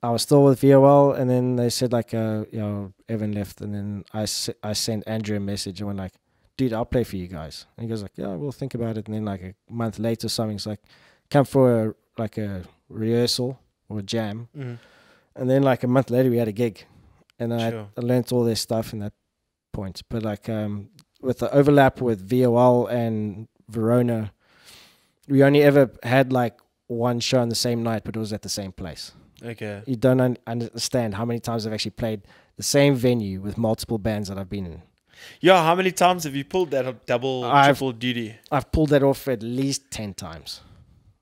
Speaker 2: I was still with V.O.L. And then they said like, Evan left. And then I sent Andrew a message and went like, dude, I'll play for you guys. And he goes like, yeah, we'll think about it. And then like a month later or something, it's like, come for a rehearsal or a jam. And then like a month later we had a gig. And I learned all their stuff in that point. But like with the overlap with V.O.L. and Verona, we only ever had like one show on the same night, but it was at the same place.
Speaker 1: Okay.
Speaker 2: You don't understand how many times I've actually played the same venue with multiple bands that I've been in.
Speaker 1: Yeah, how many times have you pulled that triple duty?
Speaker 2: I've pulled that off at least 10 times.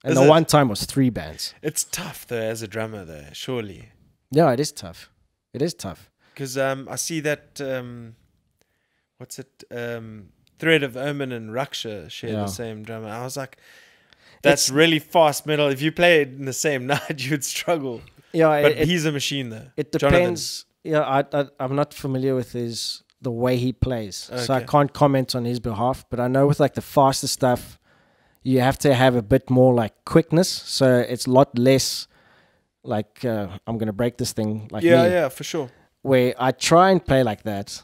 Speaker 2: And the one time was 3 bands.
Speaker 1: It's tough though as a drummer though, surely.
Speaker 2: Yeah, it is tough. It is tough.
Speaker 1: Because I see that Thread of Omen and Raksha share the same drummer. I was like, that's really fast metal. If you play it in the same night, you'd struggle. Yeah, but he's a machine though.
Speaker 2: It depends. Jonathan. Yeah, I'm not familiar with the way he plays, so I can't comment on his behalf. But I know with like the faster stuff, you have to have a bit more like quickness. So it's a lot less like I'm gonna break this thing like me.
Speaker 1: Yeah, for sure.
Speaker 2: Where I try and play like that,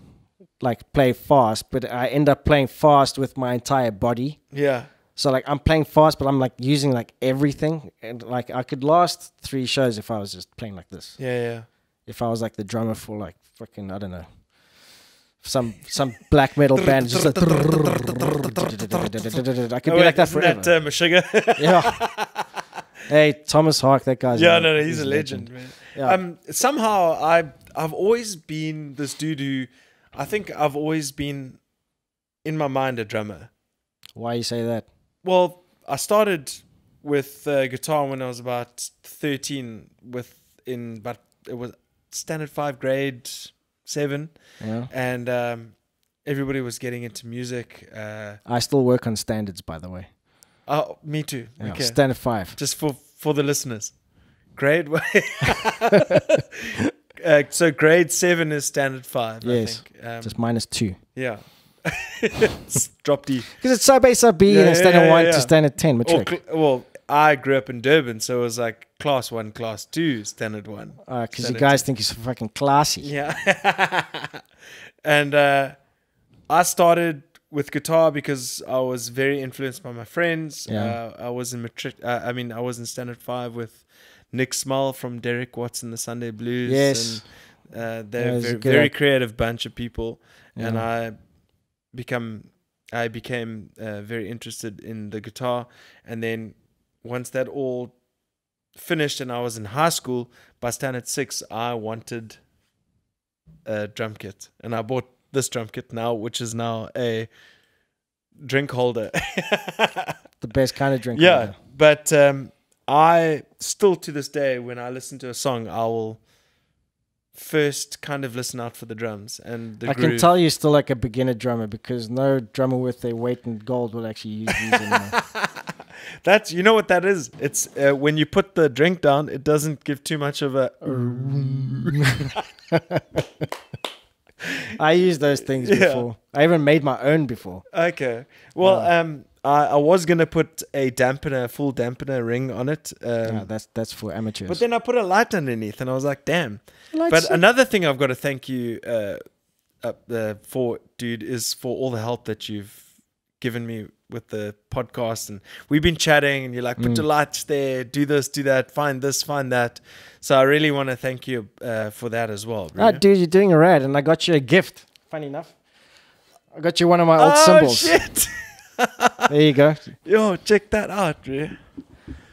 Speaker 2: like play fast, but I end up playing fast with my entire body.
Speaker 1: Yeah.
Speaker 2: So like I'm playing fast, but I'm like using like everything, and like I could last 3 shows if I was just playing like this.
Speaker 1: Yeah.
Speaker 2: If I was like the drummer for like fucking, I don't know, some black metal band, just like, I could be like that forever.
Speaker 1: That Meshuggah?
Speaker 2: Yeah. Hey, Thomas Hawk, that guy's
Speaker 1: he's a legend, man. Yeah. Somehow I've always been this dude who, I think I've always been in my mind a drummer.
Speaker 2: Why you say that?
Speaker 1: Well, I started with guitar when I was about 13, but it was standard 5, grade 7, and everybody was getting into music.
Speaker 2: I still work on standards, by the way.
Speaker 1: Oh, me too.
Speaker 2: Yeah, okay. Standard 5.
Speaker 1: Just for the listeners, grade. So grade 7 is standard 5.
Speaker 2: Yes,
Speaker 1: I think.
Speaker 2: just -2.
Speaker 1: Yeah. It's drop D.
Speaker 2: Because it's sub A, sub B, and standard 1 to standard 10 matric.
Speaker 1: Well, I grew up in Durban, so it was like class 1, class 2, standard 1.
Speaker 2: Because you guys think you're so fucking classy.
Speaker 1: Yeah. And I started with guitar because I was very influenced by my friends. I was in I was in standard 5 with Nick Small from Derek Watts and the Sunday Blues.
Speaker 2: Yes.
Speaker 1: And they're a very creative bunch of people. Yeah. And became very interested in the guitar. And then once that all finished and I was in high school, by standard 6, I wanted a drum kit. And I bought this drum kit now, which is now a drink holder.
Speaker 2: The best kind of drink
Speaker 1: Yeah,
Speaker 2: holder.
Speaker 1: but I still to this day, when I listen to a song, I will first kind of listen out for the drums and the
Speaker 2: I
Speaker 1: groove.
Speaker 2: can tell you're still like a beginner drummer, because no drummer with their weight in gold will actually use these anymore.
Speaker 1: That's, you know what that is? It's when you put the drink down, it doesn't give too much of a.
Speaker 2: I used those things before. I even made my own before.
Speaker 1: Okay. Well, I was gonna put a full dampener ring on it.
Speaker 2: That's for amateurs.
Speaker 1: But then I put a light underneath, and I was like, damn.
Speaker 2: Light's
Speaker 1: But another thing I've got to thank you for, dude, is for all the help that you've given me with the podcast. And we've been chatting, and you're like, put your lights there, do this, do that, find this, find that. So I really want to thank you for that as well.
Speaker 2: Oh, dude, you're doing a rad, and I got you a gift. Funny enough, I got you one of my old cymbals.
Speaker 1: Oh, shit.
Speaker 2: There you go.
Speaker 1: Yo, check that out, bro.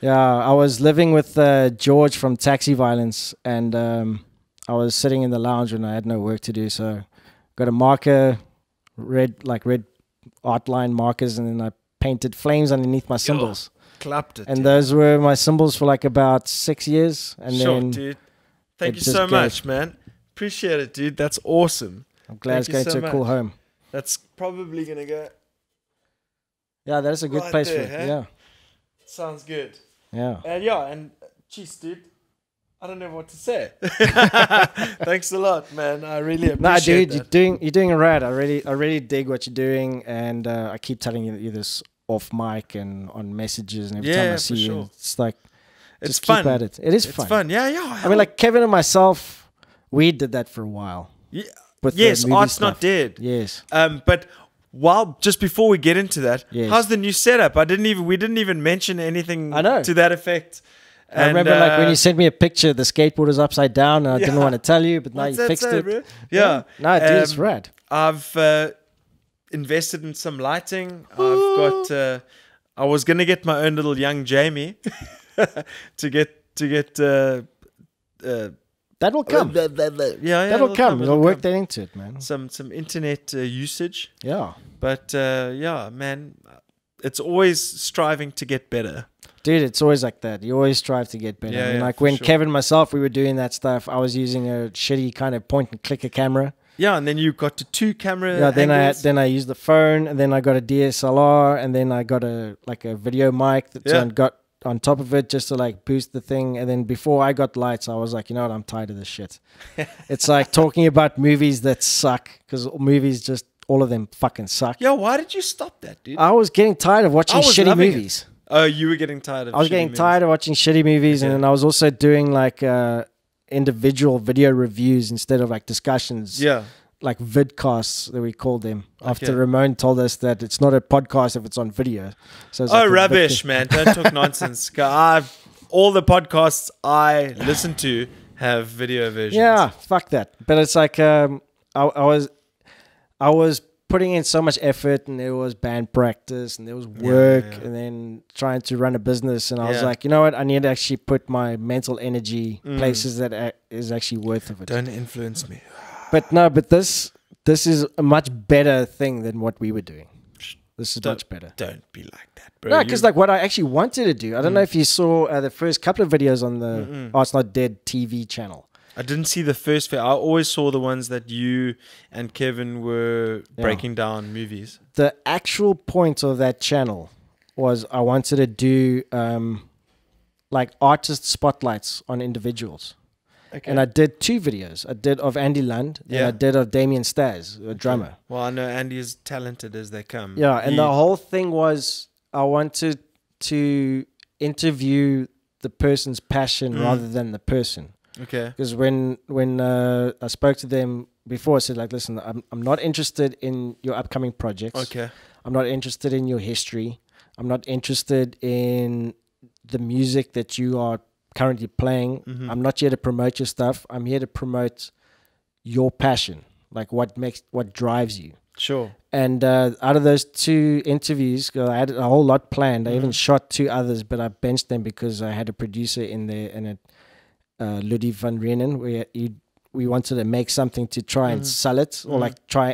Speaker 2: Yeah, I was living with George from Taxi Violence, and I was sitting in the lounge and I had no work to do, so got a marker, red outline markers, and then I painted flames underneath my cymbals.
Speaker 1: Clapped it.
Speaker 2: And those were my cymbals for like about 6 years. And then
Speaker 1: dude. Thank you so much, man. Appreciate it, dude. That's awesome.
Speaker 2: I'm glad it's going to a cool home.
Speaker 1: That's probably going to go.
Speaker 2: Yeah, that's a good
Speaker 1: right
Speaker 2: place
Speaker 1: there,
Speaker 2: for it.
Speaker 1: hey?
Speaker 2: Yeah.
Speaker 1: Sounds good.
Speaker 2: Yeah.
Speaker 1: And geez, dude, I don't know what to say. Thanks a lot, man. I really appreciate
Speaker 2: that. You're doing a rad. I really dig what you're doing, and I keep telling you this off mic and on messages, and every time I see you, it's like,
Speaker 1: it's
Speaker 2: just
Speaker 1: fun.
Speaker 2: Keep at it. It's fun.
Speaker 1: Yeah.
Speaker 2: I mean, like Kevin and myself, we did that for a while.
Speaker 1: Yeah. Yes, Art's Not Dead.
Speaker 2: Yes.
Speaker 1: But just before we get into that, how's the new setup? We didn't even mention anything to that effect.
Speaker 2: I remember like when you sent me a picture, the skateboard was upside down, and I didn't want to tell you, but now you fixed it.
Speaker 1: Bro? Yeah.
Speaker 2: No, dude, it's rad.
Speaker 1: I've invested in some lighting. I've got. I was gonna get my own little young Jamie to get.
Speaker 2: That will come. That'll come. You'll work that into it, man.
Speaker 1: Some internet usage.
Speaker 2: Yeah.
Speaker 1: But man, it's always striving to get better.
Speaker 2: Dude, it's always like that. You always strive to get better. I mean, like when Kevin and myself, we were doing that stuff, I was using a shitty kind of point and clicker camera.
Speaker 1: Yeah, and then you got to 2 camera.
Speaker 2: Yeah, then I used the phone, and then I got a DSLR, and then I got a video mic that got on top of it just to like boost the thing. And then before I got lights, I was like, you know what, I'm tired of this shit. It's like talking about movies that suck, because movies just, all of them fucking suck.
Speaker 1: Yeah, why did you stop that, dude?
Speaker 2: I was getting tired of watching shitty movies.
Speaker 1: Oh, you were getting tired of
Speaker 2: I was getting tired of watching shitty movies, and then I was also doing like individual video reviews instead of like discussions.
Speaker 1: Yeah.
Speaker 2: Like vidcasts that we called them. After Ramon told us that it's not a podcast if it's on video. So it's
Speaker 1: rubbish, man. Don't talk nonsense. All the podcasts I listen to have video versions.
Speaker 2: Yeah, fuck that. But it's like I was putting in so much effort, and there was band practice, and there was work, and then trying to run a business, and I was like, you know what, I need to actually put my mental energy places that is actually worth of it.
Speaker 1: Don't influence me.
Speaker 2: But this is a much better thing than what we were doing. This is much better.
Speaker 1: Don't be like that, bro.
Speaker 2: No, because like what I actually wanted to do, I don't know if you saw the first couple of videos on the Art's Not Dead TV channel.
Speaker 1: I didn't see the first. I always saw the ones that you and Kevin were breaking down movies.
Speaker 2: The actual point of that channel was I wanted to do like artist spotlights on individuals. Okay. And I did 2 videos. I did of Andy Lund and I did of Damien Staz, a drummer.
Speaker 1: Well, I know Andy is talented as they come.
Speaker 2: Yeah, and the whole thing was I wanted to interview the person's passion rather than the person.
Speaker 1: Okay.
Speaker 2: Because when I spoke to them before, I said, like, listen, I'm not interested in your upcoming projects.
Speaker 1: Okay.
Speaker 2: I'm not interested in your history. I'm not interested in the music that you are currently playing. I'm not here to promote your stuff. I'm here to promote your passion, like what drives you.
Speaker 1: Sure.
Speaker 2: And out of those 2 interviews, I had a whole lot planned. I even shot 2 others, but I benched them because I had a producer in there, and Ludie van Reenen, where we wanted to make something to try and sell it, or like try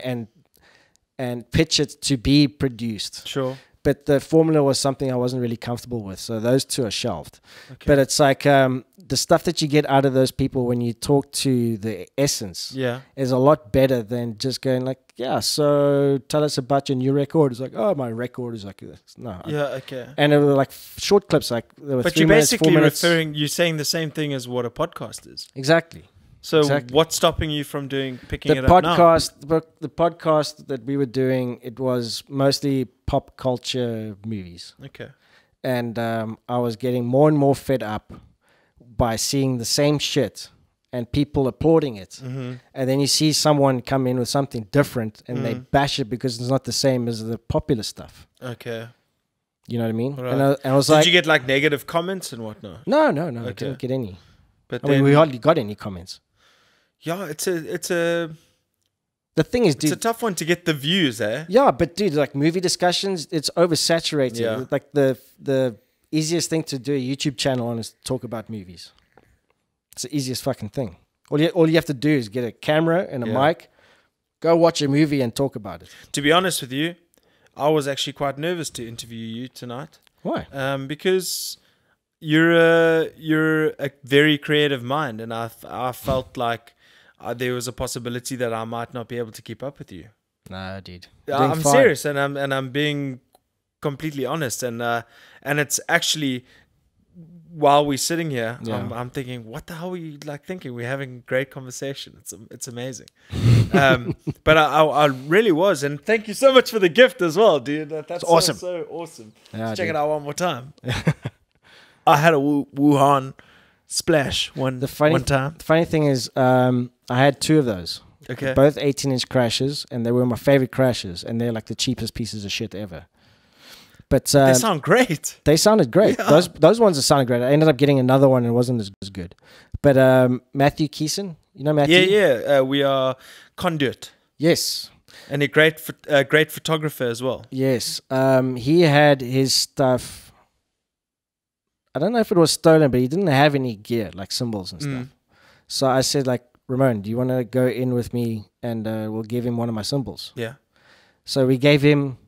Speaker 2: and pitch it to be produced.
Speaker 1: Sure.
Speaker 2: But the formula was something I wasn't really comfortable with, so those 2 are shelved. Okay. But it's like the stuff that you get out of those people when you talk to the essence is a lot better than just going like, yeah, so tell us about your new record. It's like, oh, my record is like this. No.
Speaker 1: Yeah, okay.
Speaker 2: And it were like short clips, like there were
Speaker 1: but
Speaker 2: 3
Speaker 1: you're
Speaker 2: minutes,
Speaker 1: basically
Speaker 2: 4 minutes.
Speaker 1: you're saying the same thing as what a podcast is.
Speaker 2: Exactly.
Speaker 1: So what's stopping you from picking it up now?
Speaker 2: The podcast that we were doing, it was mostly pop culture movies.
Speaker 1: Okay.
Speaker 2: And I was getting more and more fed up by seeing the same shit and people applauding it. And then you see someone come in with something different and they bash it because it's not the same as the popular stuff.
Speaker 1: Okay.
Speaker 2: You know what I mean?
Speaker 1: Right.
Speaker 2: And I was
Speaker 1: Did
Speaker 2: like...
Speaker 1: Did you get like negative comments and whatnot?
Speaker 2: No. Okay. I didn't get any.
Speaker 1: But
Speaker 2: I mean, we hardly got any comments.
Speaker 1: Yeah, it's a...
Speaker 2: The thing is, dude...
Speaker 1: It's a tough one to get the views, eh?
Speaker 2: Yeah, but dude, like movie discussions, it's oversaturated.
Speaker 1: Yeah.
Speaker 2: Like the easiest thing to do a YouTube channel on is talk about movies. It's the easiest fucking thing. All you have to do is get a camera and a mic, go watch a movie and talk about it.
Speaker 1: To be honest with you, I was actually quite nervous to interview you tonight.
Speaker 2: Why?
Speaker 1: Because you're a very creative mind, and I felt like there was a possibility that I might not be able to keep up with you.
Speaker 2: Nah, dude.
Speaker 1: I'm serious, and I'm being completely honest, and it's actually, while we're sitting here, I'm thinking, what the hell are you like thinking? We're having great conversation. It's amazing. But I really was, and thank you so much for the gift as well, dude. That's awesome. So awesome.
Speaker 2: Yeah,
Speaker 1: Let's check it out one more time. I had a Wuhan splash one time.
Speaker 2: The funny thing is, I had 2 of those.
Speaker 1: Okay.
Speaker 2: Both 18-inch crashes, and they were my favorite crashes, and they're like the cheapest pieces of shit ever. But
Speaker 1: they sound great.
Speaker 2: They sounded great. Yeah. Those ones that sounded great. I ended up getting another one and it wasn't as good. But Matthew Keeson, you know Matthew?
Speaker 1: Yeah. We are Conduit.
Speaker 2: Yes.
Speaker 1: And a great photographer as well.
Speaker 2: Yes. He had his stuff. I don't know if it was stolen, but he didn't have any gear, like cymbals and stuff. So I said, like, Ramon, do you want to go in with me and we'll give him one of my cymbals?
Speaker 1: Yeah.
Speaker 2: So we gave him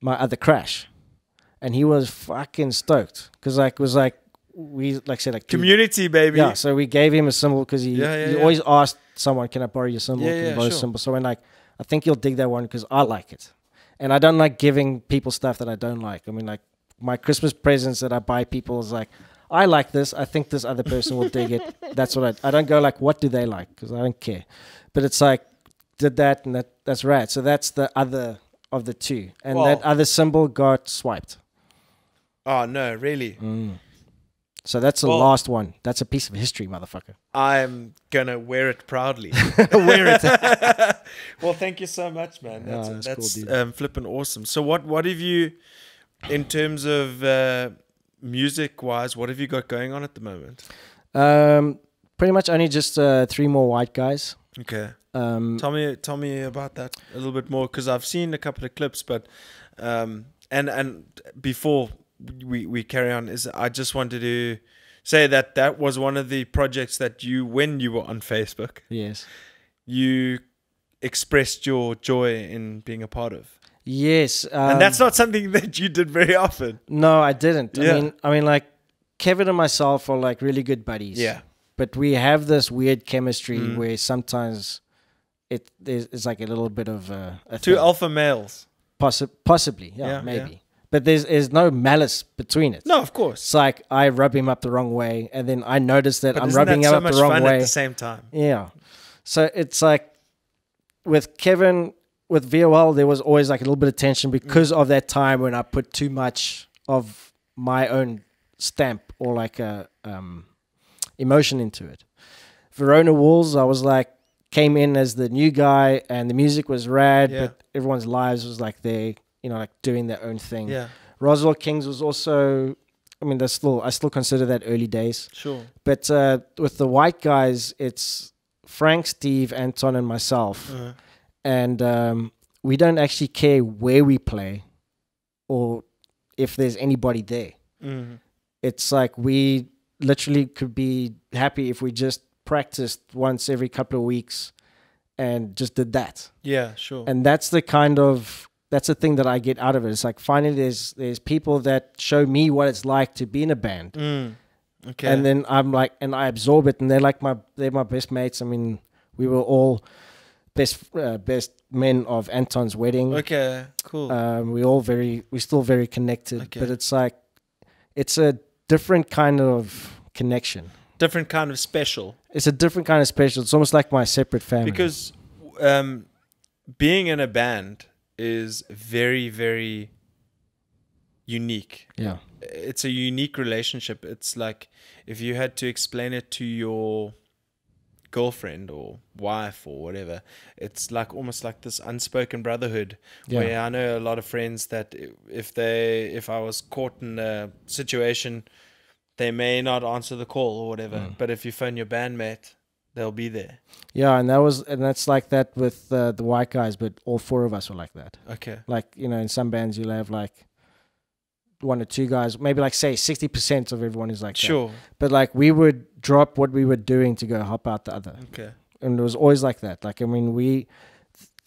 Speaker 2: my other crash. And he was fucking stoked because we said
Speaker 1: community, baby.
Speaker 2: Yeah, so we gave him a cymbal because he always asked someone, "Can I borrow your cymbal? Can you borrow a cymbal?" So when I think you'll dig that one because I like it, and I don't like giving people stuff that I don't like. I mean, like my Christmas presents that I buy people is like, I like this. I think this other person will dig it. That's what I don't go like, what do they like? Because I don't care. But it's like, did that and that's rad. So that's the other of the 2, and that other cymbal got swiped.
Speaker 1: Oh, no, really?
Speaker 2: So that's the last one. That's a piece of history, motherfucker.
Speaker 1: I'm going to wear it proudly.
Speaker 2: Wear it.
Speaker 1: Well, thank you so much, man. That's
Speaker 2: cool,
Speaker 1: flipping awesome. So what have you, in terms of music-wise, what have you got going on at the moment?
Speaker 2: Pretty much only just 3 more white guys.
Speaker 1: Okay. Tell me about that a little bit more, because I've seen a couple of clips, but and before we carry on, I just wanted to say that was one of the projects that when you were on Facebook,
Speaker 2: yes,
Speaker 1: you expressed your joy in being a part of.
Speaker 2: Yes,
Speaker 1: and that's not something that you did very often.
Speaker 2: No, I didn't.
Speaker 1: Yeah.
Speaker 2: I mean, like Kevin and myself are like really good buddies.
Speaker 1: Yeah,
Speaker 2: but we have this weird chemistry where sometimes it's like a little bit of a
Speaker 1: 2
Speaker 2: thing.
Speaker 1: alpha males.
Speaker 2: Possibly, yeah, maybe. Yeah. But there's no malice between it.
Speaker 1: No, of course.
Speaker 2: It's like I rub him up the wrong way, and then I notice that I'm rubbing him up the wrong way.
Speaker 1: But isn't that so much fun at the same time?
Speaker 2: Yeah. So it's like with Kevin, with V.O.L, there was always like a little bit of tension because of that time when I put too much of my own stamp or like a emotion into it. Verona Walls, I was like, came in as the new guy, and the music was rad, but everyone's lives was like like doing their own thing.
Speaker 1: Yeah.
Speaker 2: Roswell Kings was also, I mean, I still consider that early days.
Speaker 1: Sure.
Speaker 2: But with the white guys, it's Frank, Steve, Anton, and myself. And we don't actually care where we play or if there's anybody there. It's like we literally could be happy if we just practiced once every couple of weeks and just did that.
Speaker 1: Yeah, sure.
Speaker 2: And that's the thing that I get out of it. It's like finally there's people that show me what it's like to be in a band.
Speaker 1: Okay.
Speaker 2: And then I'm like, and I absorb it, and they're my best mates. I mean, we were all best men of Anton's wedding.
Speaker 1: Okay, cool.
Speaker 2: We're still very connected,
Speaker 1: Okay.
Speaker 2: but it's like, it's a different kind of connection.
Speaker 1: Different kind of special.
Speaker 2: It's a different kind of special. It's almost like my separate family.
Speaker 1: Because being in a band is very, very unique.
Speaker 2: Yeah.
Speaker 1: It's a unique relationship. It's like if you had to explain it to your girlfriend or wife or whatever, it's like almost like this unspoken brotherhood.
Speaker 2: Yeah.
Speaker 1: Where I know a lot of friends that if I was caught in a situation, they may not answer the call or whatever, but if you phone your bandmate, they'll be there.
Speaker 2: Yeah, and that's like that with the white guys, but all four of us were like that.
Speaker 1: Okay.
Speaker 2: Like, you know, in some bands you'll have like one or two guys, maybe like say 60% of everyone is like
Speaker 1: Sure.
Speaker 2: that. But like we would drop what we were doing to go help out the other.
Speaker 1: Okay.
Speaker 2: And it was always like that. Like, I mean,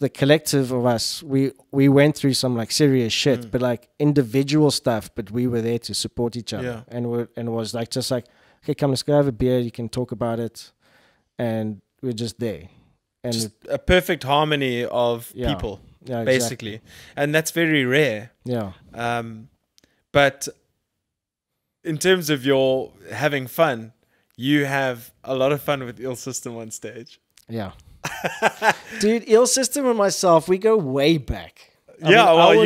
Speaker 2: the collective of us, we went through some like serious shit, but like individual stuff, but we were there to support each other.
Speaker 1: Yeah.
Speaker 2: And it was like, just like, okay, come, let's go have a beer. You can talk about it. And we're just there. And
Speaker 1: Just a perfect harmony of
Speaker 2: Yeah.
Speaker 1: people,
Speaker 2: yeah,
Speaker 1: basically.
Speaker 2: exactly.
Speaker 1: And that's very rare.
Speaker 2: Yeah.
Speaker 1: But in terms of your having fun, you have a lot of fun with Ill System on stage.
Speaker 2: Yeah. Dude, Ill System and myself, we go way back.
Speaker 1: You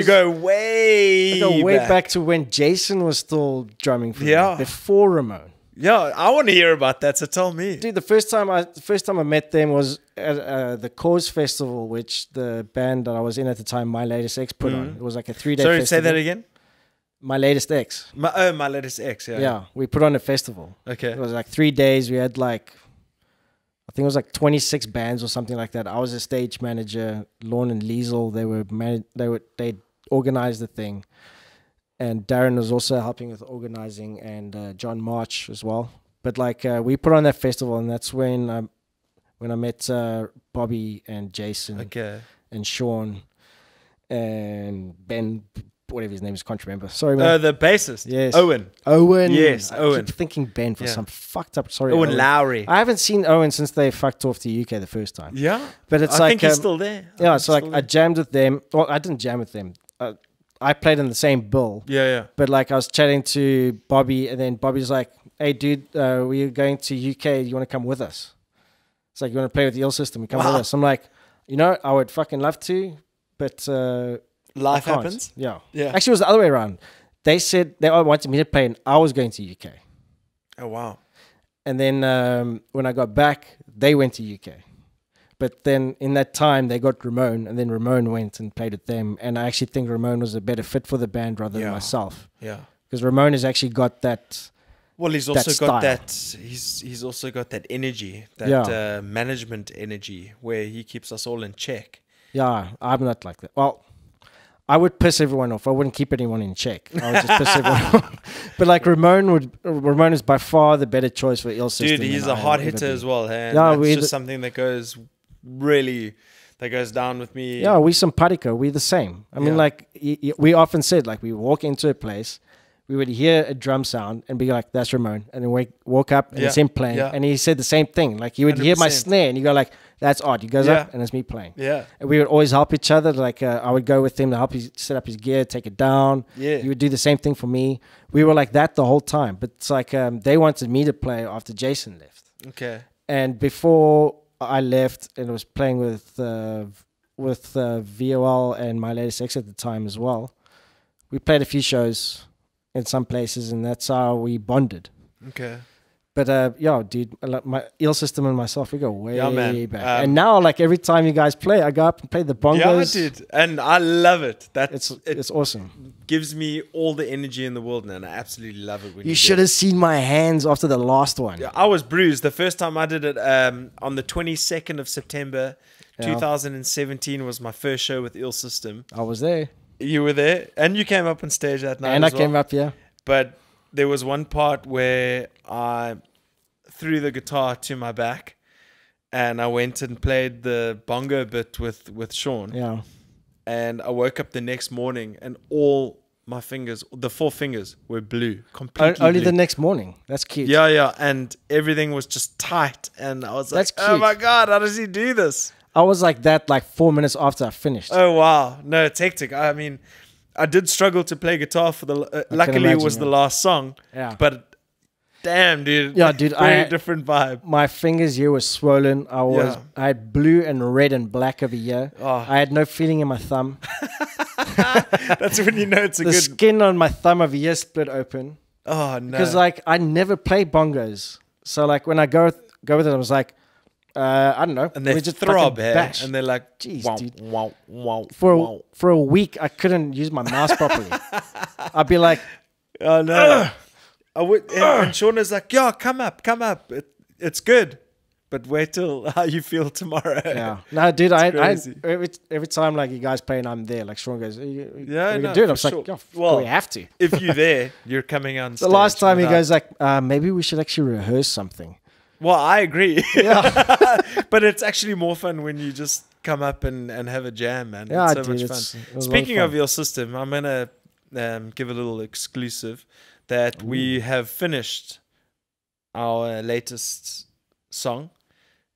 Speaker 1: go way
Speaker 2: back to when Jason was still drumming for
Speaker 1: Yeah.
Speaker 2: me, before Ramon.
Speaker 1: Yeah, I want to hear about that, so tell me.
Speaker 2: Dude, the first time I met them was at the Cause Festival, which the band that I was in at the time, My Latest X, put on. It was like a 3-day
Speaker 1: Sorry,
Speaker 2: festival.
Speaker 1: say that again?
Speaker 2: My Latest X.
Speaker 1: My Latest X, yeah.
Speaker 2: Yeah, we put on a festival.
Speaker 1: Okay.
Speaker 2: It was like 3 days. We had like, I think it was like 26 bands or something like that. I was a stage manager. Lorne and Liesel, they organized the thing. And Darren was also helping with organizing, and John March as well. But like we put on that festival, and that's when I met Bobby and Jason and Sean and Ben, whatever his name is, can't remember. Sorry, man.
Speaker 1: The bassist.
Speaker 2: Yes.
Speaker 1: Owen.
Speaker 2: Yes,
Speaker 1: Owen.
Speaker 2: I keep thinking Ben for some fucked up. Sorry,
Speaker 1: Owen Lowry.
Speaker 2: I haven't seen Owen since they fucked off the UK the first time.
Speaker 1: Yeah,
Speaker 2: but it's
Speaker 1: I think he's still there.
Speaker 2: Yeah, so like I jammed with them. Well, I didn't jam with them. I played in the same bill.
Speaker 1: Yeah.
Speaker 2: But like I was chatting to Bobby, and then Bobby's like, "Hey, dude, we're going to UK. You want to come with us?" It's like, "You want to play with the Ill System? You come with us." I'm like, I would fucking love to, but
Speaker 1: life happens.
Speaker 2: Yeah.
Speaker 1: Actually,
Speaker 2: it was the other way around. They said they wanted me to play, and I was going to UK.
Speaker 1: Oh wow!
Speaker 2: And then when I got back, they went to UK. But then in that time, they got Ramon, and then Ramon went and played with them. And I actually think Ramon was a better fit for the band rather than myself.
Speaker 1: Yeah.
Speaker 2: Because Ramon has actually got that.
Speaker 1: Well, he's also got
Speaker 2: style.
Speaker 1: that. He's also got that energy, that management energy, where he keeps us all in check.
Speaker 2: Yeah, I'm not like that. Well, I would piss everyone off. I wouldn't keep anyone in check. I would just piss everyone off. But like Ramon is by far the better choice for Ill System.
Speaker 1: Dude, he's a hard hitter as well. Hey?
Speaker 2: Yeah,
Speaker 1: it's just something that goes down with me.
Speaker 2: Yeah, we simpatico. We're the same. I mean, like we often said, like we walk into a place, we would hear a drum sound and be like, "That's Ramon," and then we walk up and it's him playing. And he said the same thing. Like you would 100%. Hear my snare and you go like, "That's odd." He goes up and it's me playing.
Speaker 1: Yeah, and
Speaker 2: we would always help each other. Like I would go with him to help set up his gear, take it down.
Speaker 1: Yeah,
Speaker 2: he would do the same thing for me. We were like that the whole time. But it's like they wanted me to play after Jason left.
Speaker 1: Okay,
Speaker 2: and before I left and was playing with V.O.L. and My Latest X at the time as well. We played a few shows in some places, and that's how we bonded.
Speaker 1: Okay.
Speaker 2: But yeah, dude, like my eel system and myself, we go way back. And now, like every time you guys play, I go up and play the bongos.
Speaker 1: Yeah, dude, and I love it.
Speaker 2: It's awesome.
Speaker 1: Gives me all the energy in the world, and I absolutely love it. When
Speaker 2: you should have seen my hands after the last one.
Speaker 1: Yeah, I was bruised the first time I did it. On the 22nd of September, 2017 was my first show with Eel System.
Speaker 2: I was there.
Speaker 1: You were there, and you came up on stage that night.
Speaker 2: And I came up, yeah.
Speaker 1: But there was one part where I threw the guitar to my back and I went and played the bongo bit with Sean.
Speaker 2: Yeah.
Speaker 1: And I woke up the next morning and all my fingers, the 4 fingers, were blue. Completely
Speaker 2: Only
Speaker 1: blue.
Speaker 2: the next morning. That's cute.
Speaker 1: Yeah, yeah. And everything was just tight. And I was like,
Speaker 2: That's cute.
Speaker 1: oh my God, how does he do this?
Speaker 2: I was like that like 4 minutes after I finished.
Speaker 1: Oh, wow. No, it's hectic. I mean, I did struggle to play guitar for the. Luckily, it was the last song.
Speaker 2: Yeah.
Speaker 1: But damn, dude.
Speaker 2: Yeah, dude.
Speaker 1: Very different vibe.
Speaker 2: My fingers here were swollen. I had blue and red and black over here.
Speaker 1: Oh.
Speaker 2: I had no feeling in my thumb.
Speaker 1: That's when you know it's a
Speaker 2: the
Speaker 1: good.
Speaker 2: skin on my thumb over here split open.
Speaker 1: Oh no.
Speaker 2: Because like I never play bongos, so like when I go with it, I was like, I don't know.
Speaker 1: And they
Speaker 2: just
Speaker 1: throb,
Speaker 2: bash.
Speaker 1: and they're like,
Speaker 2: jeez,
Speaker 1: wow,
Speaker 2: dude.
Speaker 1: wow, wow,
Speaker 2: For
Speaker 1: wow.
Speaker 2: for a week, I couldn't use my mouse properly. I'd be like,
Speaker 1: oh no. I would, and Sean is like, yeah, come up. It's good, but wait till how you feel tomorrow.
Speaker 2: Yeah, no, dude, I
Speaker 1: crazy.
Speaker 2: every time like you guys play and I'm there, like Sean goes,
Speaker 1: Yeah, no,
Speaker 2: dude, I was
Speaker 1: for
Speaker 2: like,
Speaker 1: sure.
Speaker 2: well, we have to.
Speaker 1: If you're there, you're coming on stage.
Speaker 2: The last time he
Speaker 1: without-
Speaker 2: goes like, maybe we should actually rehearse something.
Speaker 1: Well, I agree.
Speaker 2: Yeah.
Speaker 1: But it's actually more fun when you just come up and have a jam, man.
Speaker 2: Yeah,
Speaker 1: it's so
Speaker 2: dude,
Speaker 1: much fun.
Speaker 2: it was a lot
Speaker 1: Speaking
Speaker 2: of
Speaker 1: of your system, I'm going to give a little exclusive that we have finished our latest song,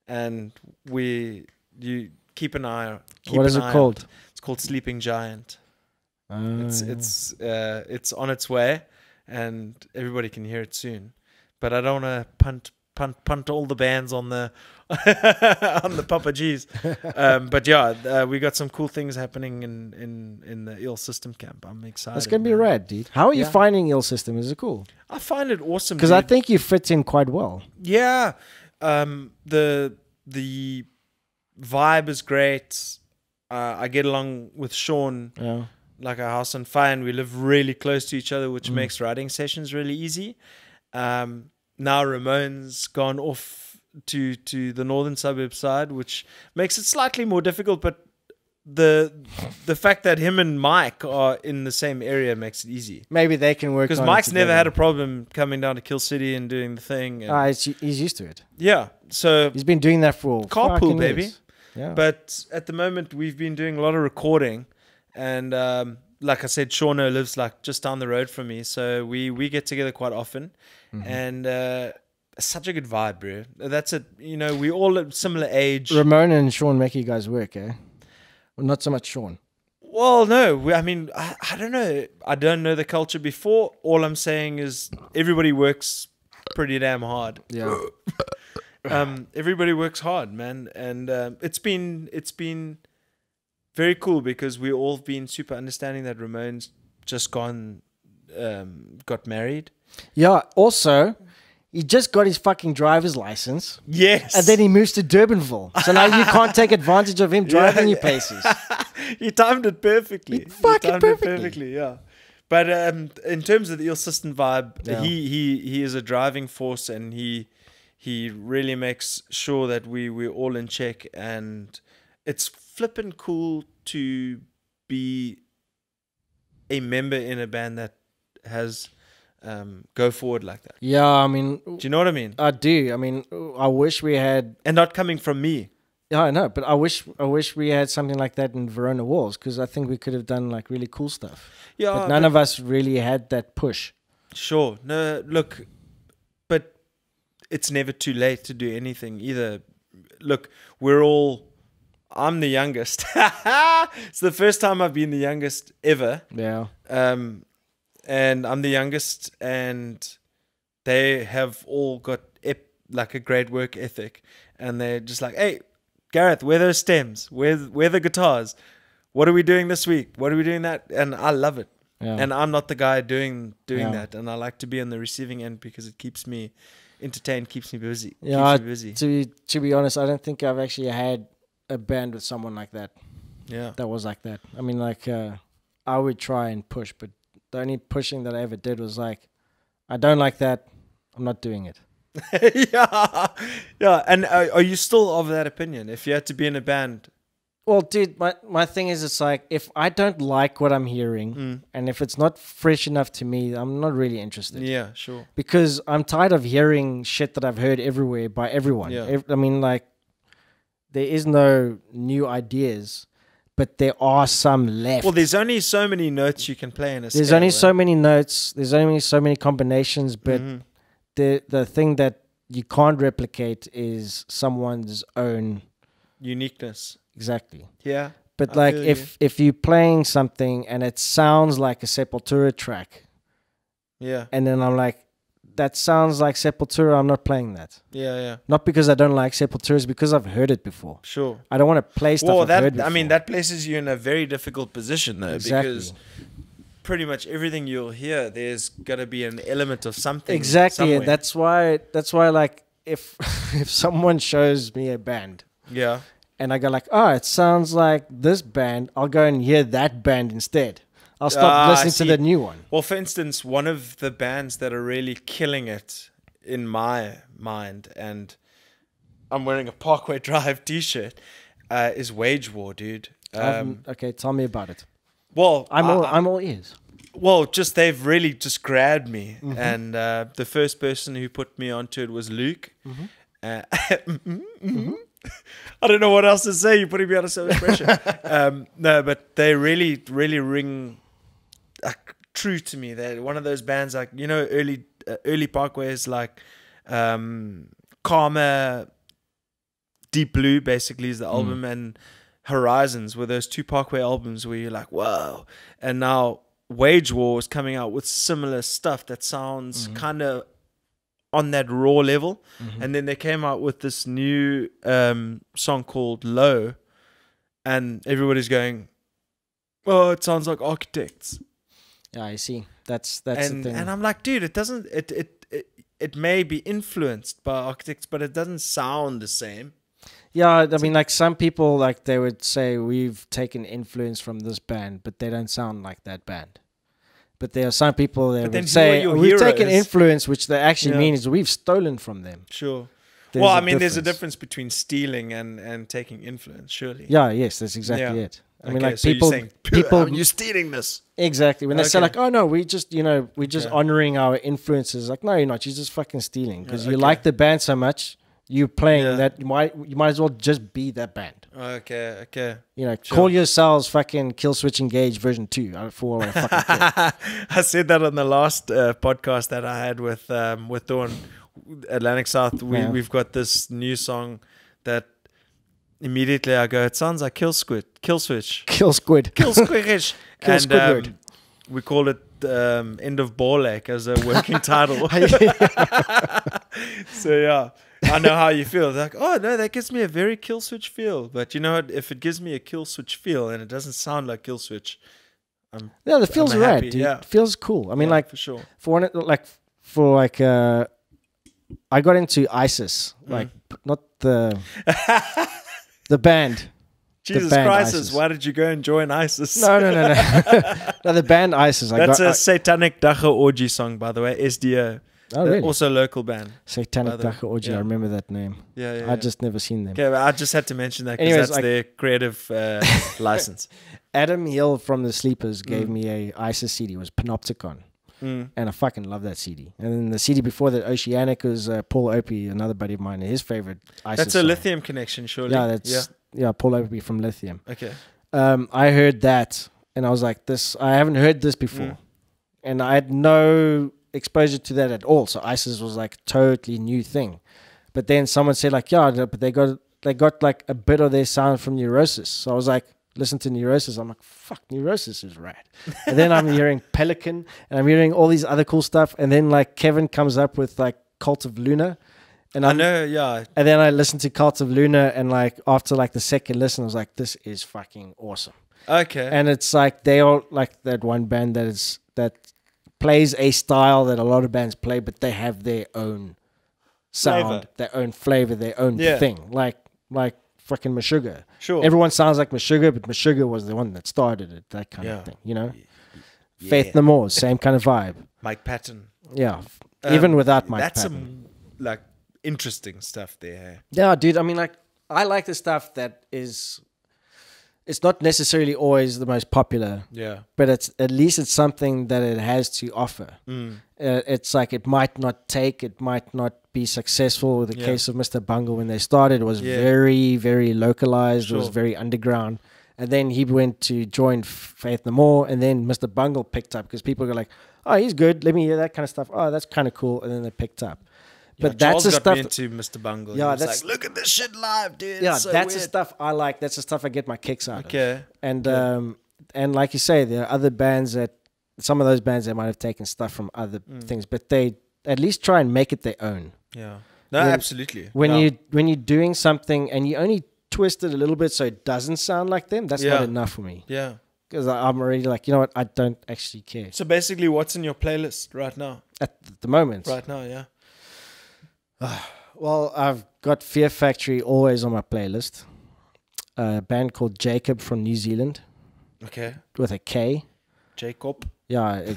Speaker 1: and you keep an eye out.
Speaker 2: What is it called?
Speaker 1: It's called Sleeping Giant. It's on its way, and everybody can hear it soon. But I don't want to punt all the bands on the on the Papa G's. But yeah, we got some cool things happening in the Eel System camp. I'm excited.
Speaker 2: It's gonna be rad, dude. How are you finding Eel System? Is it cool?
Speaker 1: I find it awesome
Speaker 2: Because I think you fit in quite well.
Speaker 1: Yeah, the vibe is great. I get along with Sean like a house on fire, and we live really close to each other, which makes writing sessions really easy. Now Ramon's gone off to the northern suburb side, which makes it slightly more difficult, but the fact that him and Mike are in the same area makes it easy.
Speaker 2: Maybe they can work.
Speaker 1: Because Mike's never had a problem coming down to Kill City and doing the thing. And
Speaker 2: he's used to it.
Speaker 1: yeah, so
Speaker 2: He's been doing that for
Speaker 1: carpool, baby.
Speaker 2: Years. Yeah.
Speaker 1: But at the moment, we've been doing a lot of recording, and like I said, Shauno lives like just down the road from me, so we get together quite often, and such a good vibe, bro. That's it. You know, we all at similar age.
Speaker 2: Ramon and Sean make you guys work, eh? Well, not so much Sean.
Speaker 1: Well, no. I mean, I don't know. I don't know the culture before. All I'm saying is everybody works pretty damn hard.
Speaker 2: Yeah.
Speaker 1: Everybody works hard, man, and it's been very cool because we all been super understanding that Ramon's just got married.
Speaker 2: Yeah. Also, he just got his fucking driver's license.
Speaker 1: Yes,
Speaker 2: and then he moves to Durbanville. So now you can't take advantage of him driving you places.
Speaker 1: He timed it perfectly.
Speaker 2: He timed it perfectly.
Speaker 1: Yeah. But in terms of the Eel System vibe, he is a driving force, and he really makes sure that we're all in check, and it's flippin' cool to be a member in a band that has go forward like that.
Speaker 2: Yeah, I mean,
Speaker 1: do you know what I mean?
Speaker 2: I do. I mean, I wish we had,
Speaker 1: and not coming from me.
Speaker 2: Yeah, I know, but I wish we had something like that in Verona Walls, because I think we could have done like really cool stuff.
Speaker 1: Yeah,
Speaker 2: but none of us really had that push.
Speaker 1: Sure, no, look, but it's never too late to do anything either. Look, I'm the youngest. It's the first time I've been the youngest ever.
Speaker 2: Yeah.
Speaker 1: And I'm the youngest, and they have all got like a great work ethic, and they're just like, hey, Gareth, where are those stems? Where are the guitars? What are we doing this week? What are we doing that? And I love it. Yeah. And I'm not the guy doing that, and I like to be on the receiving end because it keeps me entertained, keeps me busy.
Speaker 2: Yeah,
Speaker 1: keeps me busy.
Speaker 2: To be honest, I don't think I've actually had a band with someone like that.
Speaker 1: Yeah.
Speaker 2: That was like that. I mean, like, I would try and push, but the only pushing that I ever did was like, I don't like that. I'm not doing it.
Speaker 1: Yeah. And are you still of that opinion? If you had to be in a band,
Speaker 2: well, dude, my thing is, it's like, if I don't like what I'm hearing, and if it's not fresh enough to me, I'm not really interested.
Speaker 1: Yeah, sure.
Speaker 2: Because I'm tired of hearing shit that I've heard everywhere by everyone.
Speaker 1: Yeah.
Speaker 2: I mean, like, there is no new ideas, but there are some left.
Speaker 1: Well, there's only so many notes you can play in a
Speaker 2: There's
Speaker 1: scale,
Speaker 2: only
Speaker 1: right?
Speaker 2: so many notes. There's only so many combinations, but the thing that you can't replicate is someone's own
Speaker 1: uniqueness.
Speaker 2: Exactly.
Speaker 1: Yeah.
Speaker 2: But like, if you're playing something and it sounds like a Sepultura track,
Speaker 1: yeah,
Speaker 2: and then I'm like, that sounds like Sepultura, I'm not playing that.
Speaker 1: Yeah.
Speaker 2: Not because I don't like Sepultura, it's because I've heard it before.
Speaker 1: Sure.
Speaker 2: I don't want to play stuff I've heard before.
Speaker 1: I mean, that places you in a very difficult position, though,
Speaker 2: exactly.
Speaker 1: Because pretty much everything you'll hear, there's got to be an element of something.
Speaker 2: Exactly.
Speaker 1: Somewhere.
Speaker 2: That's why, like, if someone shows me a band,
Speaker 1: yeah,
Speaker 2: and I go like, oh, it sounds like this band, I'll go and hear that band instead. I'll stop listening to the new one.
Speaker 1: Well, for instance, one of the bands that are really killing it in my mind, and I'm wearing a Parkway Drive t-shirt, is Wage War, dude.
Speaker 2: Okay, tell me about it.
Speaker 1: Well,
Speaker 2: I'm all ears.
Speaker 1: Well, they've really just grabbed me, and the first person who put me onto it was Luke. I don't know what else to say. You're putting me under so much pressure. No, but they really, really ring true to me. They're one of those bands, like, you know, early Parkways, like Karma, Deep Blue, basically, is the album, and Horizons were those two Parkway albums where you're like, whoa. And now Wage War is coming out with similar stuff that sounds kind of on that raw level. And then they came out with this new song called Low, and everybody's going, oh, it sounds like Architects.
Speaker 2: Yeah, I see. That's the thing.
Speaker 1: And I'm like, dude, it doesn't. It may be influenced by Architects, but it doesn't sound the same.
Speaker 2: Yeah, I mean, like, some people, like, they would say we've taken influence from this band, but they don't sound like that band. But there are some people that would say we've taken influence, which they actually mean is we've stolen from them.
Speaker 1: Sure. Well, I mean, there's a difference between stealing and taking influence, surely.
Speaker 2: Yeah, yes, that's exactly it. I mean, like,
Speaker 1: so
Speaker 2: people,
Speaker 1: you're stealing this.
Speaker 2: Exactly. When they say like, oh no, we're just honoring our influences. Like, no, you're not. You're just fucking stealing because you like the band so much. You're playing that. You might as well just be that band.
Speaker 1: Okay.
Speaker 2: You know, call yourselves fucking Killswitch Engage version 2 for all I fucking care.
Speaker 1: I said that on the last podcast that I had with Dawn, Atlantic South. We've got this new song that immediately I go, it sounds like Killswitch. And we call it End of Ball Lake as a working title. So yeah, I know how you feel. Like, oh no, that gives me a very Killswitch feel. But you know what? If it gives me a Killswitch feel and it doesn't sound like Killswitch,
Speaker 2: the feels right, dude. Yeah. It feels cool. I mean, like,
Speaker 1: for sure.
Speaker 2: I got into ISIS, like, not the the band.
Speaker 1: Jesus Christ, ISIS. Why did you go and join ISIS?
Speaker 2: No. No, the band ISIS.
Speaker 1: That's a Satanic Dacha Orgy song, by the way, SDO.
Speaker 2: Oh, really?
Speaker 1: Also a local band.
Speaker 2: Satanic Dacha Orgy, I remember that name.
Speaker 1: Yeah.
Speaker 2: I just never seen them.
Speaker 1: Okay, I just had to mention that because that's their creative license.
Speaker 2: Adam Hill from The Sleepers gave me a ISIS CD. It was Panopticon. And I fucking love that CD. And then the CD before that, Oceanic, was Paul Opie, another buddy of mine, his favorite ISIS
Speaker 1: That's a
Speaker 2: song.
Speaker 1: Lithium connection, surely.
Speaker 2: Yeah, Paul Opie from Lithium.
Speaker 1: Okay.
Speaker 2: I heard that, and I was like, I haven't heard this before. And I had no exposure to that at all. So ISIS was like a totally new thing. But then someone said like, yeah, but they got like a bit of their sound from Neurosis. So I was like, listen to Neurosis. I'm like, fuck, Neurosis is rad. And then I'm hearing Pelican, and I'm hearing all these other cool stuff. And then like Kevin comes up with like Cult of Luna. And
Speaker 1: I know, yeah.
Speaker 2: And then I listened to Cult of Luna, and like after like the second listen, I was like, this is fucking awesome.
Speaker 1: Okay.
Speaker 2: And it's like they all like that one band that plays a style that a lot of bands play, but they have their own sound, their own flavor, their own thing. Like fucking Meshuggah.
Speaker 1: Sure.
Speaker 2: Everyone sounds like Meshuggah, but Meshuggah was the one that started it, that kind of thing, you know?
Speaker 1: Yeah.
Speaker 2: Faith No More, same kind of vibe.
Speaker 1: Mike Patton.
Speaker 2: Yeah. Even without Mike
Speaker 1: that's
Speaker 2: Patton.
Speaker 1: Some, like, interesting stuff there.
Speaker 2: Yeah, dude. I mean, like, I like the stuff that is... It's not necessarily always the most popular.
Speaker 1: Yeah.
Speaker 2: But at least it's something that it has to offer. It's like it might not take, it might not be successful. The case of Mr. Bungle, when they started, was very, very localized. It was very underground. And then he went to join Faith No More, and then Mr. Bungle picked up because people go like, oh, he's good. Let me hear that kind of stuff. Oh, that's kind of cool. And then they picked up. But that's the stuff.
Speaker 1: Me into Mr. Bungle.
Speaker 2: Yeah,
Speaker 1: that's like, look at this shit live, dude.
Speaker 2: Yeah,
Speaker 1: so
Speaker 2: that's
Speaker 1: weird.
Speaker 2: the stuff I like. That's the stuff I get my kicks out of.
Speaker 1: Okay.
Speaker 2: And like you say, there are other bands that some of those bands that might have taken stuff from other things, but they at least try and make it their own.
Speaker 1: Yeah. No, absolutely.
Speaker 2: When you're doing something and you only twist it a little bit so it doesn't sound like them, that's not enough for me.
Speaker 1: Yeah.
Speaker 2: Because I'm already like, you know what, I don't actually care.
Speaker 1: So basically, what's in your playlist right now?
Speaker 2: At the moment.
Speaker 1: Right now, yeah.
Speaker 2: Well, I've got Fear Factory always on my playlist. A band called Jacob from New Zealand.
Speaker 1: Okay.
Speaker 2: With a K.
Speaker 1: Jacob.
Speaker 2: Yeah.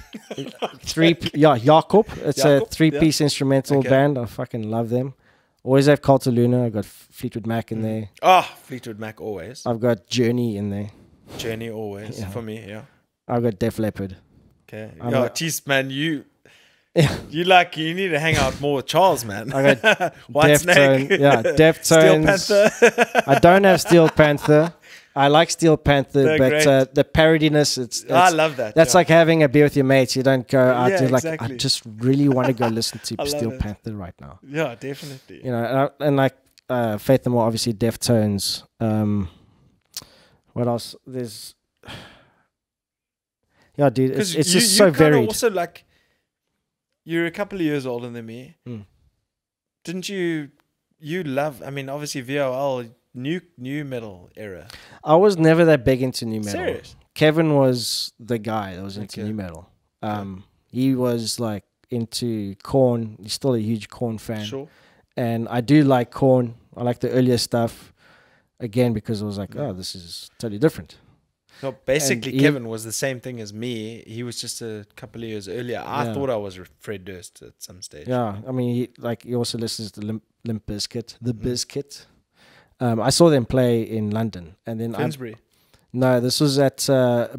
Speaker 2: Jacob. It's a 3-piece instrumental band. I fucking love them. Always have Cult of Luna. I've got Fleetwood Mac in there.
Speaker 1: Oh, Fleetwood Mac always.
Speaker 2: I've got Journey in there.
Speaker 1: Journey always for me, yeah.
Speaker 2: I've got Def Leppard.
Speaker 1: Okay. Yo, geez, man, you need to hang out more with Charles, man.
Speaker 2: I got
Speaker 1: Whitesnake.
Speaker 2: Deftones.
Speaker 1: Steel Panther.
Speaker 2: I don't have Steel Panther. I like Steel Panther, but the parodiness,
Speaker 1: I love that.
Speaker 2: That's like having a beer with your mates. You don't go out to like,
Speaker 1: exactly.
Speaker 2: I just really want to go listen to Steel Panther right now.
Speaker 1: Yeah, definitely.
Speaker 2: You know, and like Faith No More, obviously Deftones. What else? There's... Yeah, dude, it's just so varied.
Speaker 1: Also, like, you're a couple of years older than me. Didn't you love, I mean, obviously V.O.L, new metal era.
Speaker 2: I was never that big into new metal.
Speaker 1: Serious?
Speaker 2: Kevin was the guy that was into new metal. He was like into Korn. He's still a huge Korn fan.
Speaker 1: Sure.
Speaker 2: And I do like Korn. I like the earlier stuff. Again, because I was like, oh, this is totally different.
Speaker 1: No, basically, Kevin was the same thing as me. He was just a couple of years earlier. I thought I was Fred Durst at some stage.
Speaker 2: Yeah, I mean, he also listens to Limp Bizkit, The Bizkit. I saw them play in London, and then
Speaker 1: Finsbury.
Speaker 2: No, this was at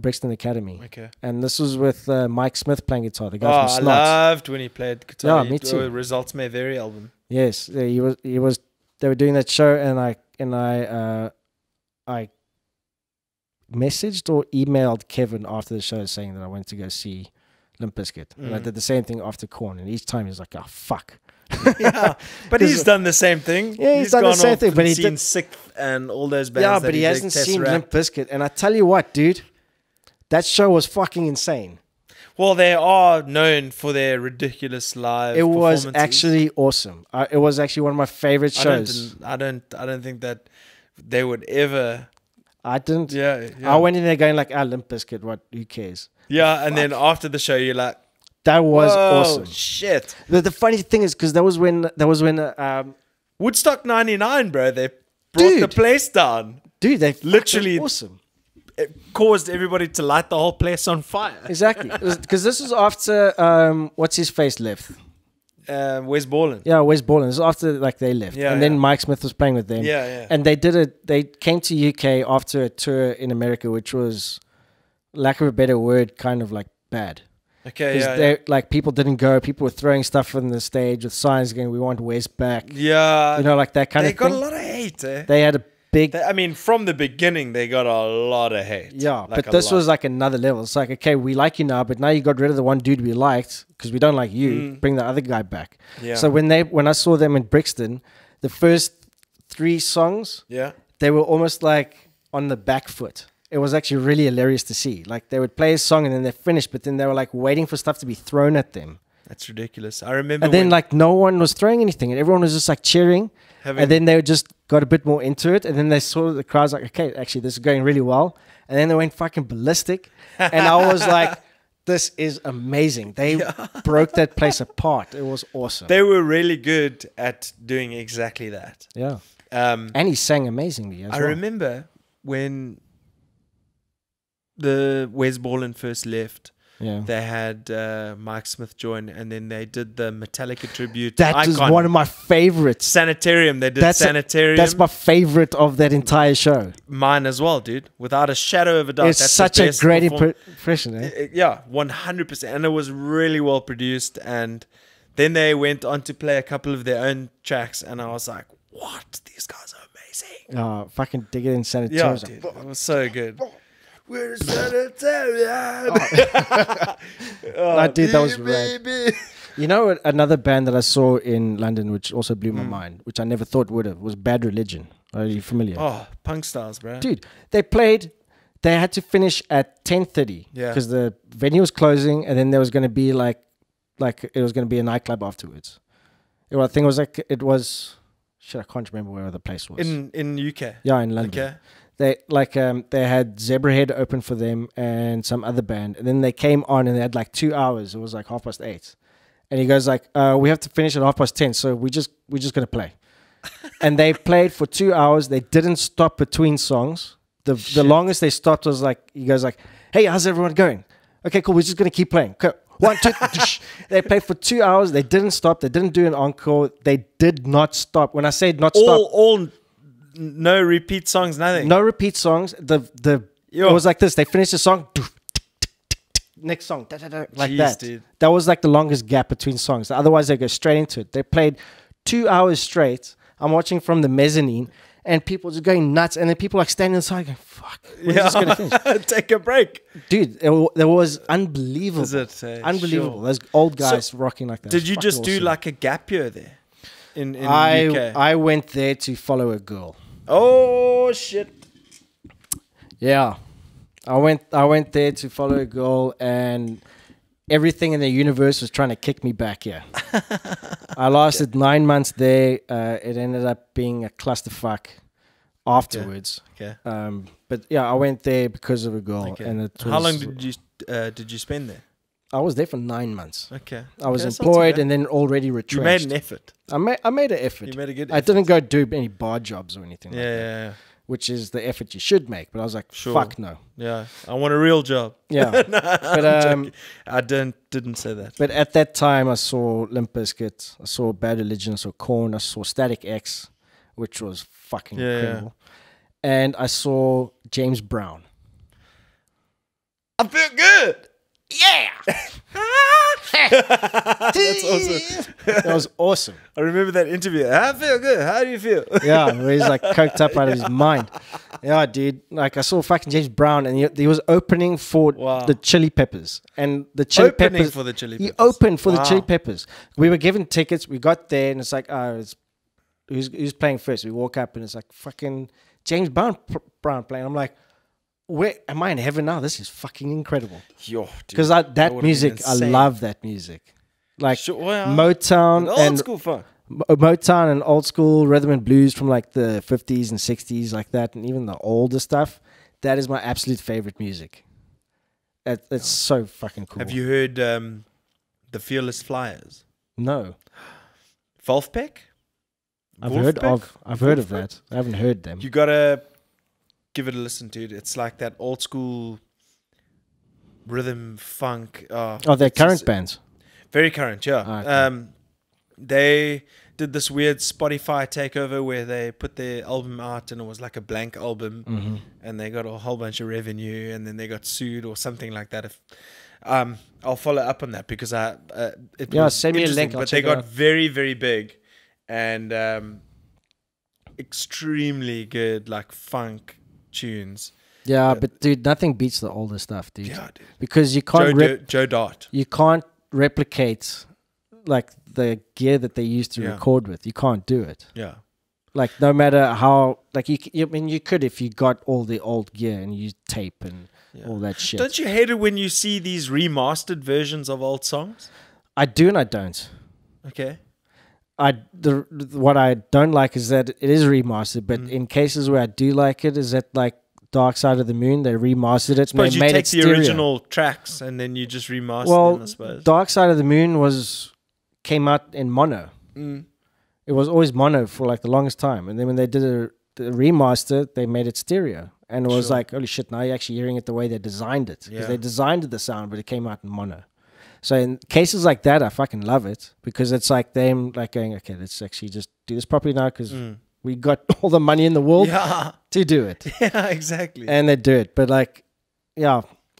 Speaker 2: Brixton Academy.
Speaker 1: Okay.
Speaker 2: And this was with Mike Smith playing guitar, the guy from
Speaker 1: I
Speaker 2: Snot.
Speaker 1: loved when he played guitar.
Speaker 2: Yeah, me too.
Speaker 1: Results May Vary album.
Speaker 2: Yes, he was. They were doing that show, and I messaged or emailed Kevin after the show saying that I went to go see Limp Bizkit. And I did the same thing after Korn, and each time he was like, oh, fuck.
Speaker 1: Yeah, but he's done the same thing.
Speaker 2: Yeah, he's done the same thing, but
Speaker 1: he's seen Sixth and all those bands.
Speaker 2: Yeah, but he hasn't seen Limp Bizkit. And I tell you what, dude, that show was fucking insane.
Speaker 1: Well, they are known for their ridiculous live performances.
Speaker 2: It was actually awesome. It was actually one of my favorite shows.
Speaker 1: I don't think that they would ever.
Speaker 2: I didn't.
Speaker 1: Yeah.
Speaker 2: I went in there going like, Limp Bizkit, what? Who cares?
Speaker 1: Yeah, and then after the show, you're like,
Speaker 2: that was awesome.
Speaker 1: Shit.
Speaker 2: The funny thing is, because that was when
Speaker 1: Woodstock '99, bro. They brought the place down.
Speaker 2: Dude, they
Speaker 1: literally
Speaker 2: awesome.
Speaker 1: It caused everybody to light the whole place on fire.
Speaker 2: Exactly, because this was after what's his face left.
Speaker 1: Wes Borland.
Speaker 2: Yeah, Wes Borland. It was after like they left, and then Mike Smith was playing with them.
Speaker 1: Yeah.
Speaker 2: And they did it. They came to UK after a tour in America, which was, lack of a better word, kind of like bad.
Speaker 1: Okay,
Speaker 2: like people didn't go. People were throwing stuff on the stage with signs going, "We want Wes back."
Speaker 1: Yeah,
Speaker 2: you know, like that kind of thing.
Speaker 1: They got a lot of hate.
Speaker 2: They had a big.
Speaker 1: I mean, from the beginning, they got a lot of hate.
Speaker 2: Yeah, like but this was like another level. It's like, okay, we like you now, but now you got rid of the one dude we liked because we don't like you. Bring the other guy back. Yeah. So when I saw them in Brixton, the first 3 songs, they were almost like on the back foot. It was actually really hilarious to see. Like, they would play a song and then they finished, but then they were like waiting for stuff to be thrown at them.
Speaker 1: That's ridiculous. I remember.
Speaker 2: And then like no one was throwing anything and everyone was just like cheering. And then they just got a bit more into it. And then they saw the crowd's like, okay, actually this is going really well. And then they went fucking ballistic. And I was like, this is amazing. They broke that place apart. It was awesome.
Speaker 1: They were really good at doing exactly that.
Speaker 2: Yeah. And he sang amazingly as well.
Speaker 1: I remember when the Wes Borland first left, they had Mike Smith join, and then they did the Metallica tribute.
Speaker 2: That is one of my favorites.
Speaker 1: Sanitarium. They did Sanitarium.
Speaker 2: That's my favorite of that entire show.
Speaker 1: Mine as well, dude. Without a shadow of a doubt.
Speaker 2: It's such a great impression, eh?
Speaker 1: Yeah, 100%. And it was really well produced. And then they went on to play a couple of their own tracks, and I was like, what? These guys are amazing.
Speaker 2: Oh, fucking dig it in Sanitarium.
Speaker 1: Yeah, dude. It was so good. We're Sanitarium.
Speaker 2: Dude, that was rad. You know, another band that I saw in London, which also blew my mind, which I never thought would have, was Bad Religion. Are you familiar?
Speaker 1: Oh, punk stars, bro.
Speaker 2: Dude, they had to finish at 10:30 because the venue was closing, and then there was going to be like it was going to be a nightclub afterwards. I think it was shit, I can't remember where the place was.
Speaker 1: In UK.
Speaker 2: Yeah, in London.
Speaker 1: Okay.
Speaker 2: They had Zebrahead open for them and some other band, and then they came on and they had like 2 hours. It was like 8:30, and he goes like, "We have to finish at 10:30, so we're just gonna play." And they played for 2 hours. They didn't stop between songs. The longest they stopped was like, he goes like, "Hey, how's everyone going? Okay, cool. We're just gonna keep playing. Okay, 1, 2." They played for 2 hours. They didn't stop. They didn't do an encore. They did not stop. When I say not stop,
Speaker 1: all no repeat songs, nothing.
Speaker 2: No repeat songs. It was like this. They finished the song. Next song. Like that. Dude. That was like the longest gap between songs. Otherwise, they go straight into it. They played 2 hours straight. I'm watching from the mezzanine, and people just going nuts. And then people like standing inside going, fuck. When is this going to finish?
Speaker 1: Take a break.
Speaker 2: Dude, it was unbelievable.
Speaker 1: Is it?
Speaker 2: Unbelievable. Sure. Those old guys rocking like that.
Speaker 1: Did you just do like a gap year there? In UK?
Speaker 2: I went there to follow a girl.
Speaker 1: Oh shit!
Speaker 2: Yeah, I went there to follow a girl, and everything in the universe was trying to kick me back here. I lasted 9 months there. It ended up being a clusterfuck afterwards.
Speaker 1: Okay.
Speaker 2: But yeah, I went there because of a girl. Okay. And it was,
Speaker 1: how long did you spend there?
Speaker 2: I was there for 9 months.
Speaker 1: Okay.
Speaker 2: I was employed and then already retrenched.
Speaker 1: You made an effort.
Speaker 2: I made an effort.
Speaker 1: You made a good effort.
Speaker 2: I didn't go do any bar jobs or anything like that.
Speaker 1: Yeah.
Speaker 2: Which is the effort you should make. But I was like, fuck no.
Speaker 1: Yeah. I want a real job.
Speaker 2: Yeah.
Speaker 1: But I didn't say that.
Speaker 2: But at that time, I saw Limp Bizkit, I saw Bad Religion, I saw Korn, I saw Static X, which was fucking incredible. And I saw James Brown.
Speaker 1: I feel good.
Speaker 2: Yeah.
Speaker 1: That's awesome.
Speaker 2: That was awesome.
Speaker 1: I remember that interview. I feel good. How do you feel?
Speaker 2: Yeah, where he's like coked up out of his mind. Yeah, dude. Like I saw fucking James Brown, and he was opening for the Chili Peppers, and the Chili Peppers.
Speaker 1: For the Chili Peppers.
Speaker 2: He opened for the Chili Peppers. We were given tickets. We got there, and it's like, who's playing first? We walk up, and it's like fucking James Brown playing. I'm like, where am I in heaven now? This is fucking incredible. Because that music, I love that music. Like Motown
Speaker 1: old school funk.
Speaker 2: Motown and old school rhythm and blues from like the 50s and 60s, like that, and even the older stuff. That is my absolute favorite music. It's so fucking cool.
Speaker 1: Have you heard the Fearless Flyers?
Speaker 2: No.
Speaker 1: Wolfpack?
Speaker 2: I've heard of that. I haven't heard them.
Speaker 1: You gotta give it a listen, dude. It's like that old school rhythm funk.
Speaker 2: They're current bands.
Speaker 1: Very current, yeah. Okay. They did this weird Spotify takeover where they put their album out and it was like a blank album, and they got a whole bunch of revenue, and then they got sued or something like that. I'll follow up on that because
Speaker 2: send me a link.
Speaker 1: But they got very, very big and extremely good, like funk tunes.
Speaker 2: Yeah, but dude, nothing beats the older stuff, dude.
Speaker 1: Yeah, dude.
Speaker 2: Because you can't
Speaker 1: Joe Dart.
Speaker 2: You can't replicate like the gear that they used to record with. You can't do it.
Speaker 1: Yeah.
Speaker 2: Like no matter how, like I mean, you could if you got all the old gear and used tape and all that shit.
Speaker 1: Don't you hate it when you see these remastered versions of old songs?
Speaker 2: I do and I don't.
Speaker 1: Okay.
Speaker 2: What I don't like is that it is remastered, but in cases where I do like it, is that like Dark Side of the Moon. They remastered it.
Speaker 1: Suppose
Speaker 2: and they
Speaker 1: you
Speaker 2: made
Speaker 1: take
Speaker 2: it
Speaker 1: the
Speaker 2: stereo.
Speaker 1: original tracks and then you just remaster them, I suppose.
Speaker 2: Dark Side of the Moon came out in mono. It was always mono for like the longest time, and then when they did the remaster, they made it stereo, and it was like, holy shit! Now you're actually hearing it the way they designed it, because they designed the sound, but it came out in mono. So in cases like that, I fucking love it, because it's like them like going, okay, let's actually just do this properly now, because we got all the money in the world to do it.
Speaker 1: Yeah, exactly.
Speaker 2: And they do it, but like,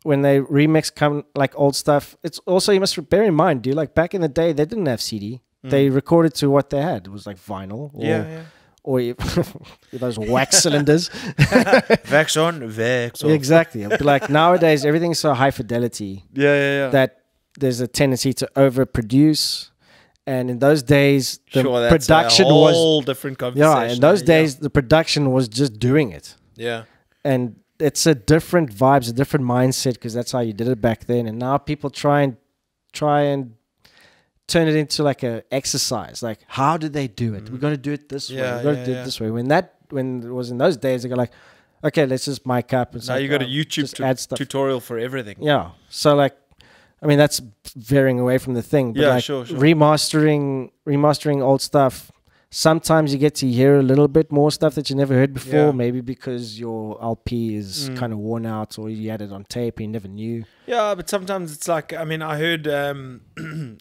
Speaker 2: when they remix like old stuff, it's also, you must bear in mind, dude, like back in the day, they didn't have CD. They recorded to what they had. It was like vinyl or those wax cylinders.
Speaker 1: Wax on, wax off.
Speaker 2: Exactly. But like nowadays, everything's so high fidelity that there's a tendency to overproduce. And in those days, the production was a whole
Speaker 1: different conversation.
Speaker 2: Yeah, in those days, the production was just doing it.
Speaker 1: Yeah.
Speaker 2: And it's a different vibes, a different mindset, because that's how you did it back then. And now people try and turn it into like a exercise. Like, how do they do it? We're going to do it this way. We're going to do it this way. When it was in those days, they go like, okay, let's just mic up.
Speaker 1: Now you got a YouTube tutorial for everything.
Speaker 2: Yeah. So like, I mean, that's veering away from the thing. But like
Speaker 1: sure.
Speaker 2: remastering old stuff. Sometimes you get to hear a little bit more stuff that you never heard before, maybe because your LP is kind of worn out, or you had it on tape and you never knew. Yeah,
Speaker 1: but sometimes it's like, I mean, I heard,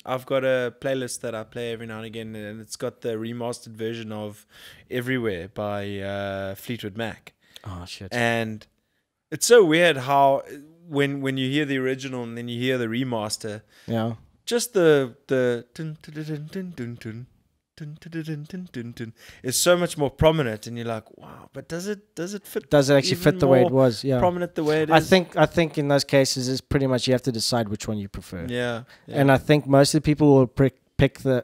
Speaker 1: I've got a playlist that I play every now and again, and it's got the remastered version of Everywhere by Fleetwood Mac.
Speaker 2: Oh, shit.
Speaker 1: And it's so weird how when you hear the original and then you hear the remaster, just the dun, dun, dun, dun, dun, dun, is so much more prominent, and you're like, wow, but does it fit?
Speaker 2: Does it actually fit the way it was? Yeah,
Speaker 1: prominent the way it is.
Speaker 2: I think in those cases, it's pretty much you have to decide which one you prefer.
Speaker 1: Yeah.
Speaker 2: And I think most of the people will pick the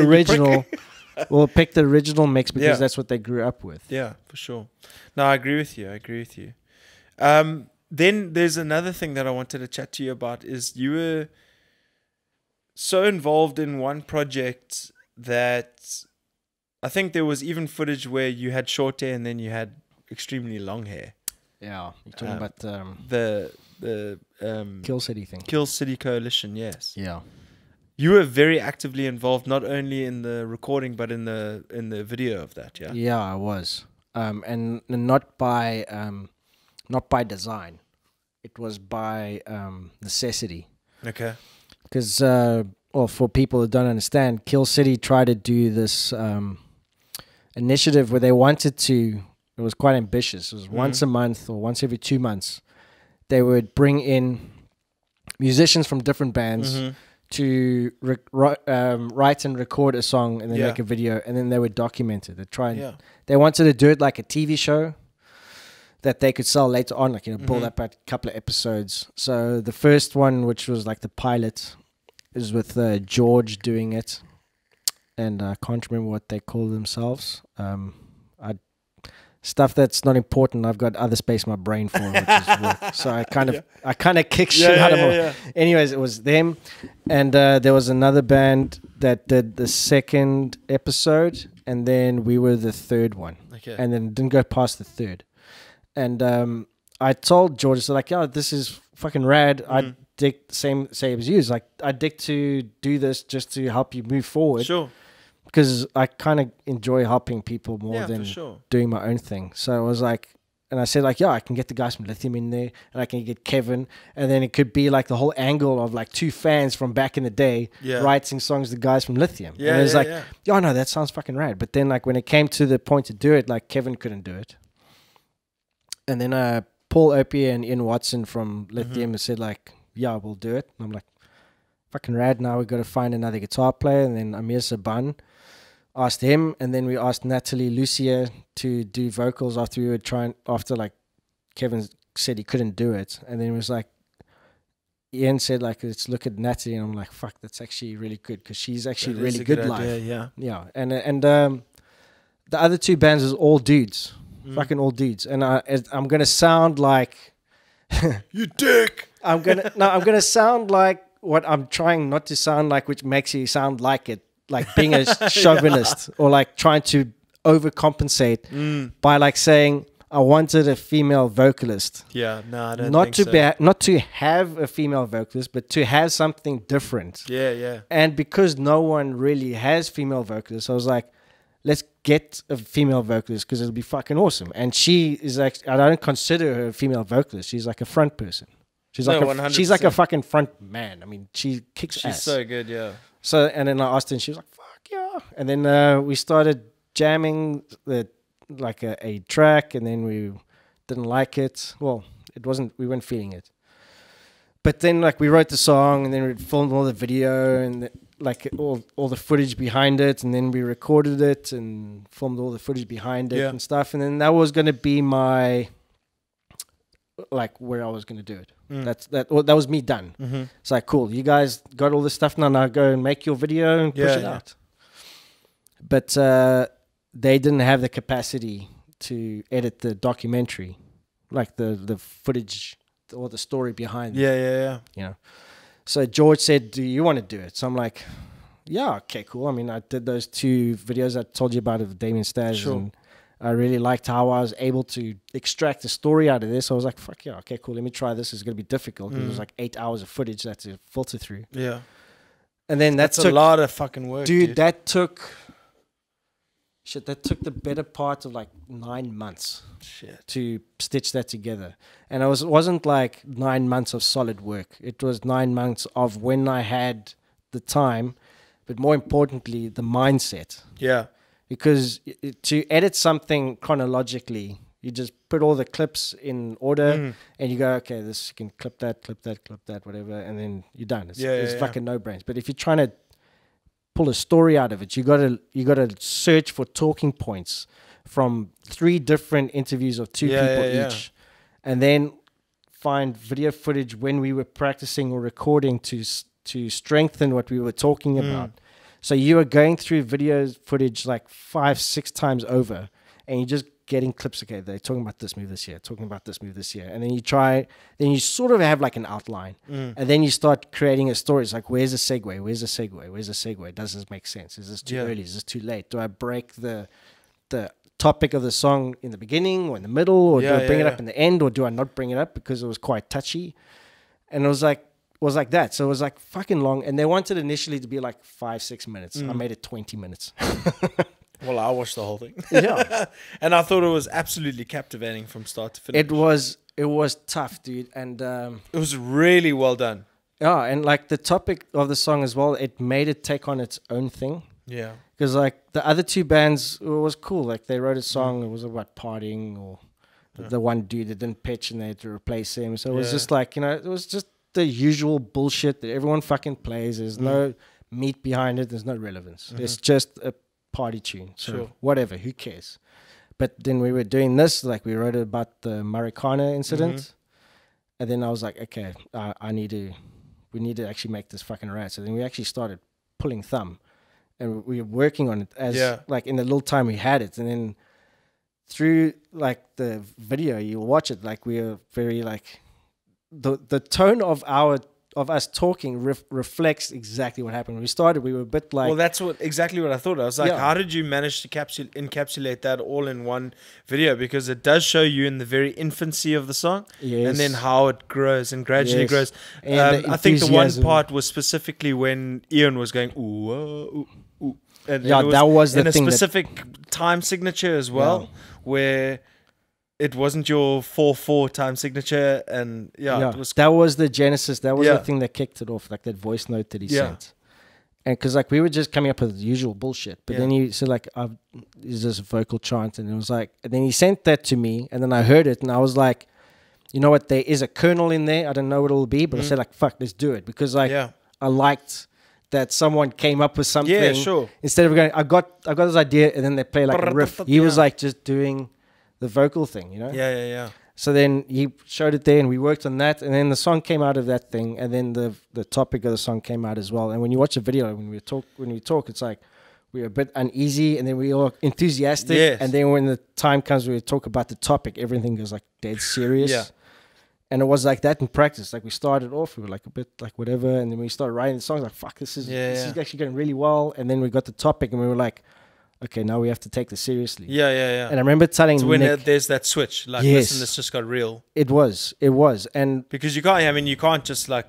Speaker 2: original. Will pick the original mix because that's what they grew up with.
Speaker 1: Yeah, for sure. No, I agree with you. Then there's another thing that I wanted to chat to you about, is you were so involved in one project that I think there was even footage where you had short hair and then you had extremely long hair.
Speaker 2: Yeah, you're talking about
Speaker 1: the
Speaker 2: Kill City thing.
Speaker 1: Kill City Coalition, yes.
Speaker 2: Yeah.
Speaker 1: You were very actively involved, not only in the recording but in the video of that. Yeah.
Speaker 2: Yeah, I was, and not by design. It was by necessity.
Speaker 1: Okay.
Speaker 2: Because, for people who don't understand, Kill City tried to do this initiative where they wanted to. It was quite ambitious. It was once a month or once every 2 months. They would bring in musicians from different bands to write and record a song and then make a video, and then they would document it. They wanted to do it like a TV show that they could sell later on, like, build up a couple of episodes. So the first one, which was like the pilot, is with George doing it, and I can't remember what they call themselves. Stuff that's not important, I've got other space in my brain for, which is work. So I kind of kick shit out of them. Anyways, it was them, and there was another band that did the second episode, and then we were the third one, and then didn't go past the third. And I told George, so like, this is fucking rad. I dig same as you. Like, I dig to do this just to help you move forward.
Speaker 1: Sure.
Speaker 2: Because I kind of enjoy helping people more than doing my own thing. So I was like, and I said like, I can get the guys from Lithium in there, and I can get Kevin, and then it could be like the whole angle of like two fans from back in the day writing songs to the guys from Lithium. And it was no, that sounds fucking rad. But then like when it came to the point to do it, like Kevin couldn't do it. And then Paul Opie and Ian Watson from Lithium said like, we'll do it. And I'm like, fucking rad. Now we've got to find another guitar player. And then Amir Saban asked him, and then we asked Natalie Lucia to do vocals after like Kevin said he couldn't do it. And then it was like, Ian said like, let's look at Natalie. And I'm like, fuck, that's actually really good, because she's actually really good live. Yeah. And the other two bands is all dudes. Fucking all dudes. And I'm gonna sound like
Speaker 1: you dick.
Speaker 2: I'm gonna sound like what I'm trying not to sound like, which makes you sound like it, like being a chauvinist or like trying to overcompensate by like saying, I wanted a female vocalist.
Speaker 1: Yeah, no, I don't
Speaker 2: Not
Speaker 1: think
Speaker 2: to
Speaker 1: so.
Speaker 2: not to have a female vocalist, but to have something different.
Speaker 1: Yeah, yeah.
Speaker 2: And because no one really has female vocalists, I was like, let's get a female vocalist because it'll be fucking awesome. And she is like, I don't consider her a female vocalist. She's like a front person. She's like she's like a fucking front man. I mean, she kicks ass.
Speaker 1: She's so good, yeah.
Speaker 2: So, and then I asked her, and she was like, fuck yeah. And then we started jamming like a track, and then we didn't like it. Well, we weren't feeling it. But then like we wrote the song, and then we filmed all the video and like all the footage behind it, and then we recorded it and filmed all the footage behind it and stuff. And then that was going to be my, like where I was going to do it. That was me done. It's like, cool, you guys got all this stuff now go and make your video and push it out. But they didn't have the capacity to edit the documentary, like the footage or the story behind it.
Speaker 1: Yeah.
Speaker 2: You know. So George said, do you want to do it? So I'm like, yeah, okay, cool. I mean, I did those 2 videos I told you about of Damien Stas, and I really liked how I was able to extract the story out of this. So I was like, fuck yeah, okay, cool. Let me try this. It's going to be difficult. It was like 8 hours of footage that to filter through.
Speaker 1: Yeah.
Speaker 2: And then
Speaker 1: that's a lot of fucking work, dude.
Speaker 2: That took the better part of like 9 months to stitch that together. And it wasn't like 9 months of solid work. It was 9 months of when I had the time, but more importantly, the mindset.
Speaker 1: Yeah.
Speaker 2: Because to edit something chronologically, you just put all the clips in order and you go, okay, this, you can clip that, whatever, and then you're done. It's fucking no brains. But if you're trying to pull a story out of it, you gotta search for talking points from 3 different interviews of 2 people each, and then find video footage when we were practicing or recording to strengthen what we were talking about. So you are going through video footage like 5-6 times over, and you're just getting clips. Okay, they're talking about this move this year, talking about this move this year, and then you sort of have like an outline, and then you start creating a story. It's like, where's the segue? Where's the segue? Where's the segue? Does this make sense? Is this too early? Is this too late? Do I break the topic of the song in the beginning or in the middle, or do I bring it up in the end, or do I not bring it up because it was quite touchy? And it was like that. So it was like fucking long, and they wanted initially to be like 5-6 minutes. I made it 20 minutes.
Speaker 1: Well, I watched the whole thing.
Speaker 2: Yeah.
Speaker 1: And I thought it was absolutely captivating from start to finish.
Speaker 2: It was tough, dude. And
Speaker 1: it was really well done.
Speaker 2: Yeah, and like the topic of the song as well, it made it take on its own thing.
Speaker 1: Yeah.
Speaker 2: Because like the other 2 bands, it was cool. Like they wrote a song, it was about partying, or the one dude that didn't pitch and they had to replace him. So it was just like, you know, it was just the usual bullshit that everyone fucking plays. There's no meat behind it. There's no relevance. It's just a party tune. So whatever, who cares? But then we were doing this, like we wrote about the Marikana incident. And then I was like, okay, we need to actually make this fucking right. So then we actually started pulling thumb, and we were working on it as like in the little time we had it. And then through like the video, you'll watch it, like we are very like, the tone of us talking reflects exactly what happened. When we started, we were a bit like...
Speaker 1: Well, that's exactly what I thought. I was like, how did you manage to encapsulate that all in one video? Because it does show you in the very infancy of the song, and then how it grows and gradually grows. I think the one part was specifically when Ian was going, ooh, ooh, ooh. And
Speaker 2: that was the thing.
Speaker 1: In a specific time signature as well, where... It wasn't your 4/4 time signature, and it was.
Speaker 2: That was the genesis. That was the thing that kicked it off, like that voice note that he sent. And because like we were just coming up with the usual bullshit, but then he said like, "Is this a vocal chant?" And it was like, and then he sent that to me, and then I heard it, and I was like, you know what? There is a kernel in there. I don't know what it'll be, but I said like, "Fuck, let's do it," because like I liked that someone came up with something.
Speaker 1: Yeah, sure.
Speaker 2: Instead of going, I got this idea, and then they play like a riff. He was like just doing the vocal thing, you know?
Speaker 1: Yeah.
Speaker 2: So then he showed it there, and we worked on that, and then the song came out of that thing, and then the topic of the song came out as well. And when you watch the video, when we talk, it's like we're a bit uneasy, and then we are enthusiastic, and then when the time comes we talk about the topic, everything goes like dead serious. And it was like that in practice. Like we started off, we were like a bit like whatever, and then we started writing the songs like, fuck, this is actually going really well. And then we got the topic, and we were like, okay, now we have to take this seriously.
Speaker 1: Yeah, yeah, yeah.
Speaker 2: And I remember telling
Speaker 1: when
Speaker 2: Nick,
Speaker 1: there's that switch, like,
Speaker 2: yes,
Speaker 1: listen, this just got real.
Speaker 2: It was. And
Speaker 1: because you can't, I mean, you can't just like,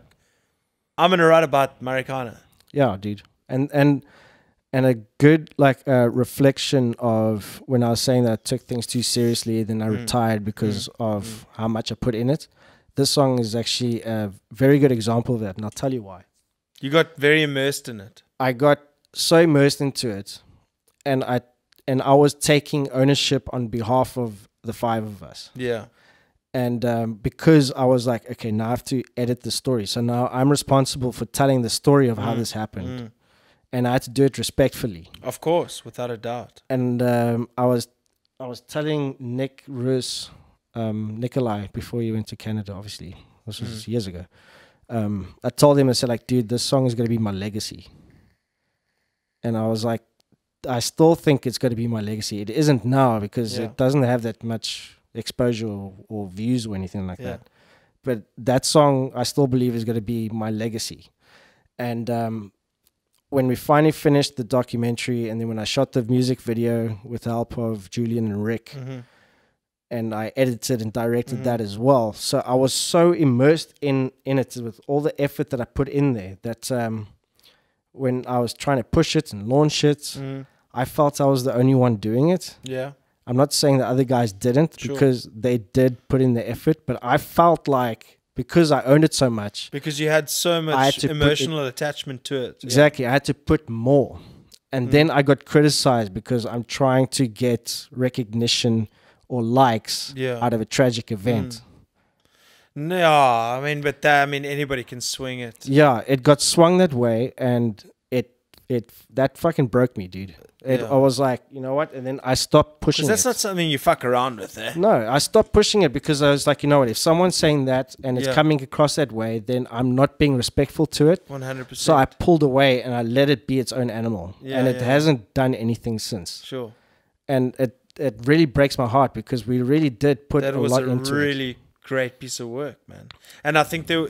Speaker 1: I'm going to write about Marikana.
Speaker 2: Yeah, dude. And a good like reflection of when I was saying that I took things too seriously, then I retired because of how much I put in it. This song is actually a very good example of that, and I'll tell you why.
Speaker 1: You got very immersed in it.
Speaker 2: I got so immersed into it, and I was taking ownership on behalf of the 5 of us.
Speaker 1: Yeah.
Speaker 2: And because I was like, okay, now I have to edit the story. So now I'm responsible for telling the story of how this happened. And I had to do it respectfully.
Speaker 1: Of course, without a doubt.
Speaker 2: And I was telling Nick Roos, Nikolai, before he went to Canada, obviously. This was years ago. I told him, I said, like, dude, this song is going to be my legacy. And I was like, I still think it's going to be my legacy. It isn't now because it doesn't have that much exposure or views or anything like that. But that song, I still believe, is going to be my legacy. And when we finally finished the documentary, and then when I shot the music video with the help of Julian and Rick, and I edited and directed that as well. So I was so immersed in it with all the effort that I put in there that when I was trying to push it and launch it, I felt I was the only one doing it.
Speaker 1: Yeah.
Speaker 2: I'm not saying the other guys didn't, because they did put in the effort, but I felt like because I owned it so much.
Speaker 1: Because you had so much emotional attachment to it.
Speaker 2: Exactly. I had to put more. And then I got criticized because I'm trying to get recognition or likes out of a tragic event.
Speaker 1: No, I mean, but I mean, anybody can swing it.
Speaker 2: Yeah, it got swung that way, and that fucking broke me, dude. I was like, you know what? And then I stopped pushing it.
Speaker 1: Because that's not something you fuck around with, eh?
Speaker 2: No, I stopped pushing it because I was like, you know what? If someone's saying that and it's coming across that way, then I'm not being respectful to it.
Speaker 1: 100%.
Speaker 2: So I pulled away and I let it be its own animal. And it hasn't done anything since.
Speaker 1: Sure.
Speaker 2: And it really breaks my heart because we really did put a lot into it. That was a
Speaker 1: really great piece of work, man. And I think to